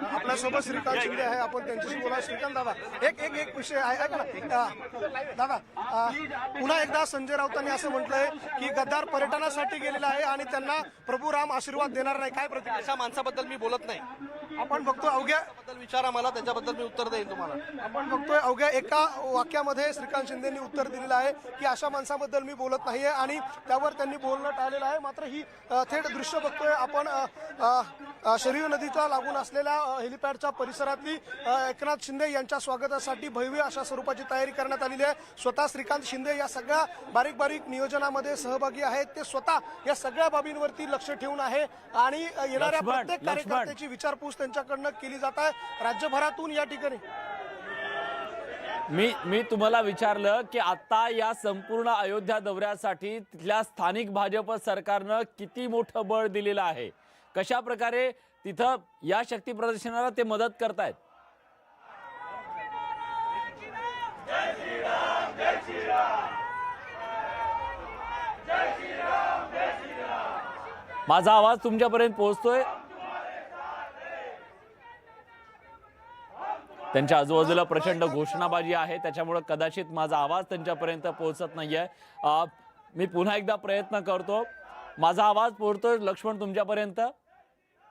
[SPEAKER 4] आपल्यासोबत श्रीकांत शिंदे आहे, आपण त्यांच्याशी बोला। श्रीकांत दादा, एक विषय आहे ऐका ना दादा, पुन्हा एकदा संजय राऊतांनी असं म्हटलंय की गद्दार पर्यटनासाठी गेलेला आहे आणि त्यांना प्रभू राम आशीर्वाद देणार नाही। काय प्रतिक्रिया?
[SPEAKER 2] अशा माणसाबद्दल मी बोलत नाही।
[SPEAKER 4] आपण बघतो अवघ्या
[SPEAKER 2] बद्दल विचारा मला, त्याच्याबद्दल मी उत्तर देईन तुम्हाला।
[SPEAKER 4] आपण बघतोय अवघ्या एका वाक्यामध्ये श्रीकांत शिंदेंनी उत्तर दिलेलं आहे की अशा माणसाबद्दल मी बोलत नाहीये आणि त्यावर त्यांनी बोलणं टाळलेलं आहे। मात्र ही थेट दृश्य बघतोय आपण शरयू नदीच्या लागून असलेल्या हेलिपॅडच्या परिसरातली एकनाथ शिंदे यांच्या स्वागतासाठी भव्य अशा स्वरूपाची तयारी करण्यात आलेली आहे। स्वतः श्रीकांत शिंदे या सगळ्या बारीक बारीक नियोजनामध्ये सहभागी आहेत। ते स्वतः या सगळ्या बाबींवरती लक्ष ठेवून आहे आणि येणाऱ्या प्रत्येक कार्यकर्त्याची विचारपूस त्यांच्याकडनं केली जात आहे। राज्यभरातून या ठिकाणी
[SPEAKER 3] मी तुम्हाला विचारलं की आता या संपूर्ण अयोध्या दौऱ्यासाठी तिथल्या स्थानिक भाजप सरकारनं किती मोठं बळ दिलेलं आहे, कशा प्रकारे तिथं या शक्ती प्रदर्शनाला ते मदत करतायत? माझा आवाज तुमच्यापर्यंत पोहोचतोय? त्यांच्या आजूबाजूला प्रचंड घोषणाबाजी आहे, त्याच्यामुळे कदाचित माझा आवाज त्यांच्यापर्यंत पोहोचत नाहीये। मी पुन्हा एकदा प्रयत्न करतो। माझा आवाज पोहोचतोय लक्ष्मण तुमच्यापर्यंत?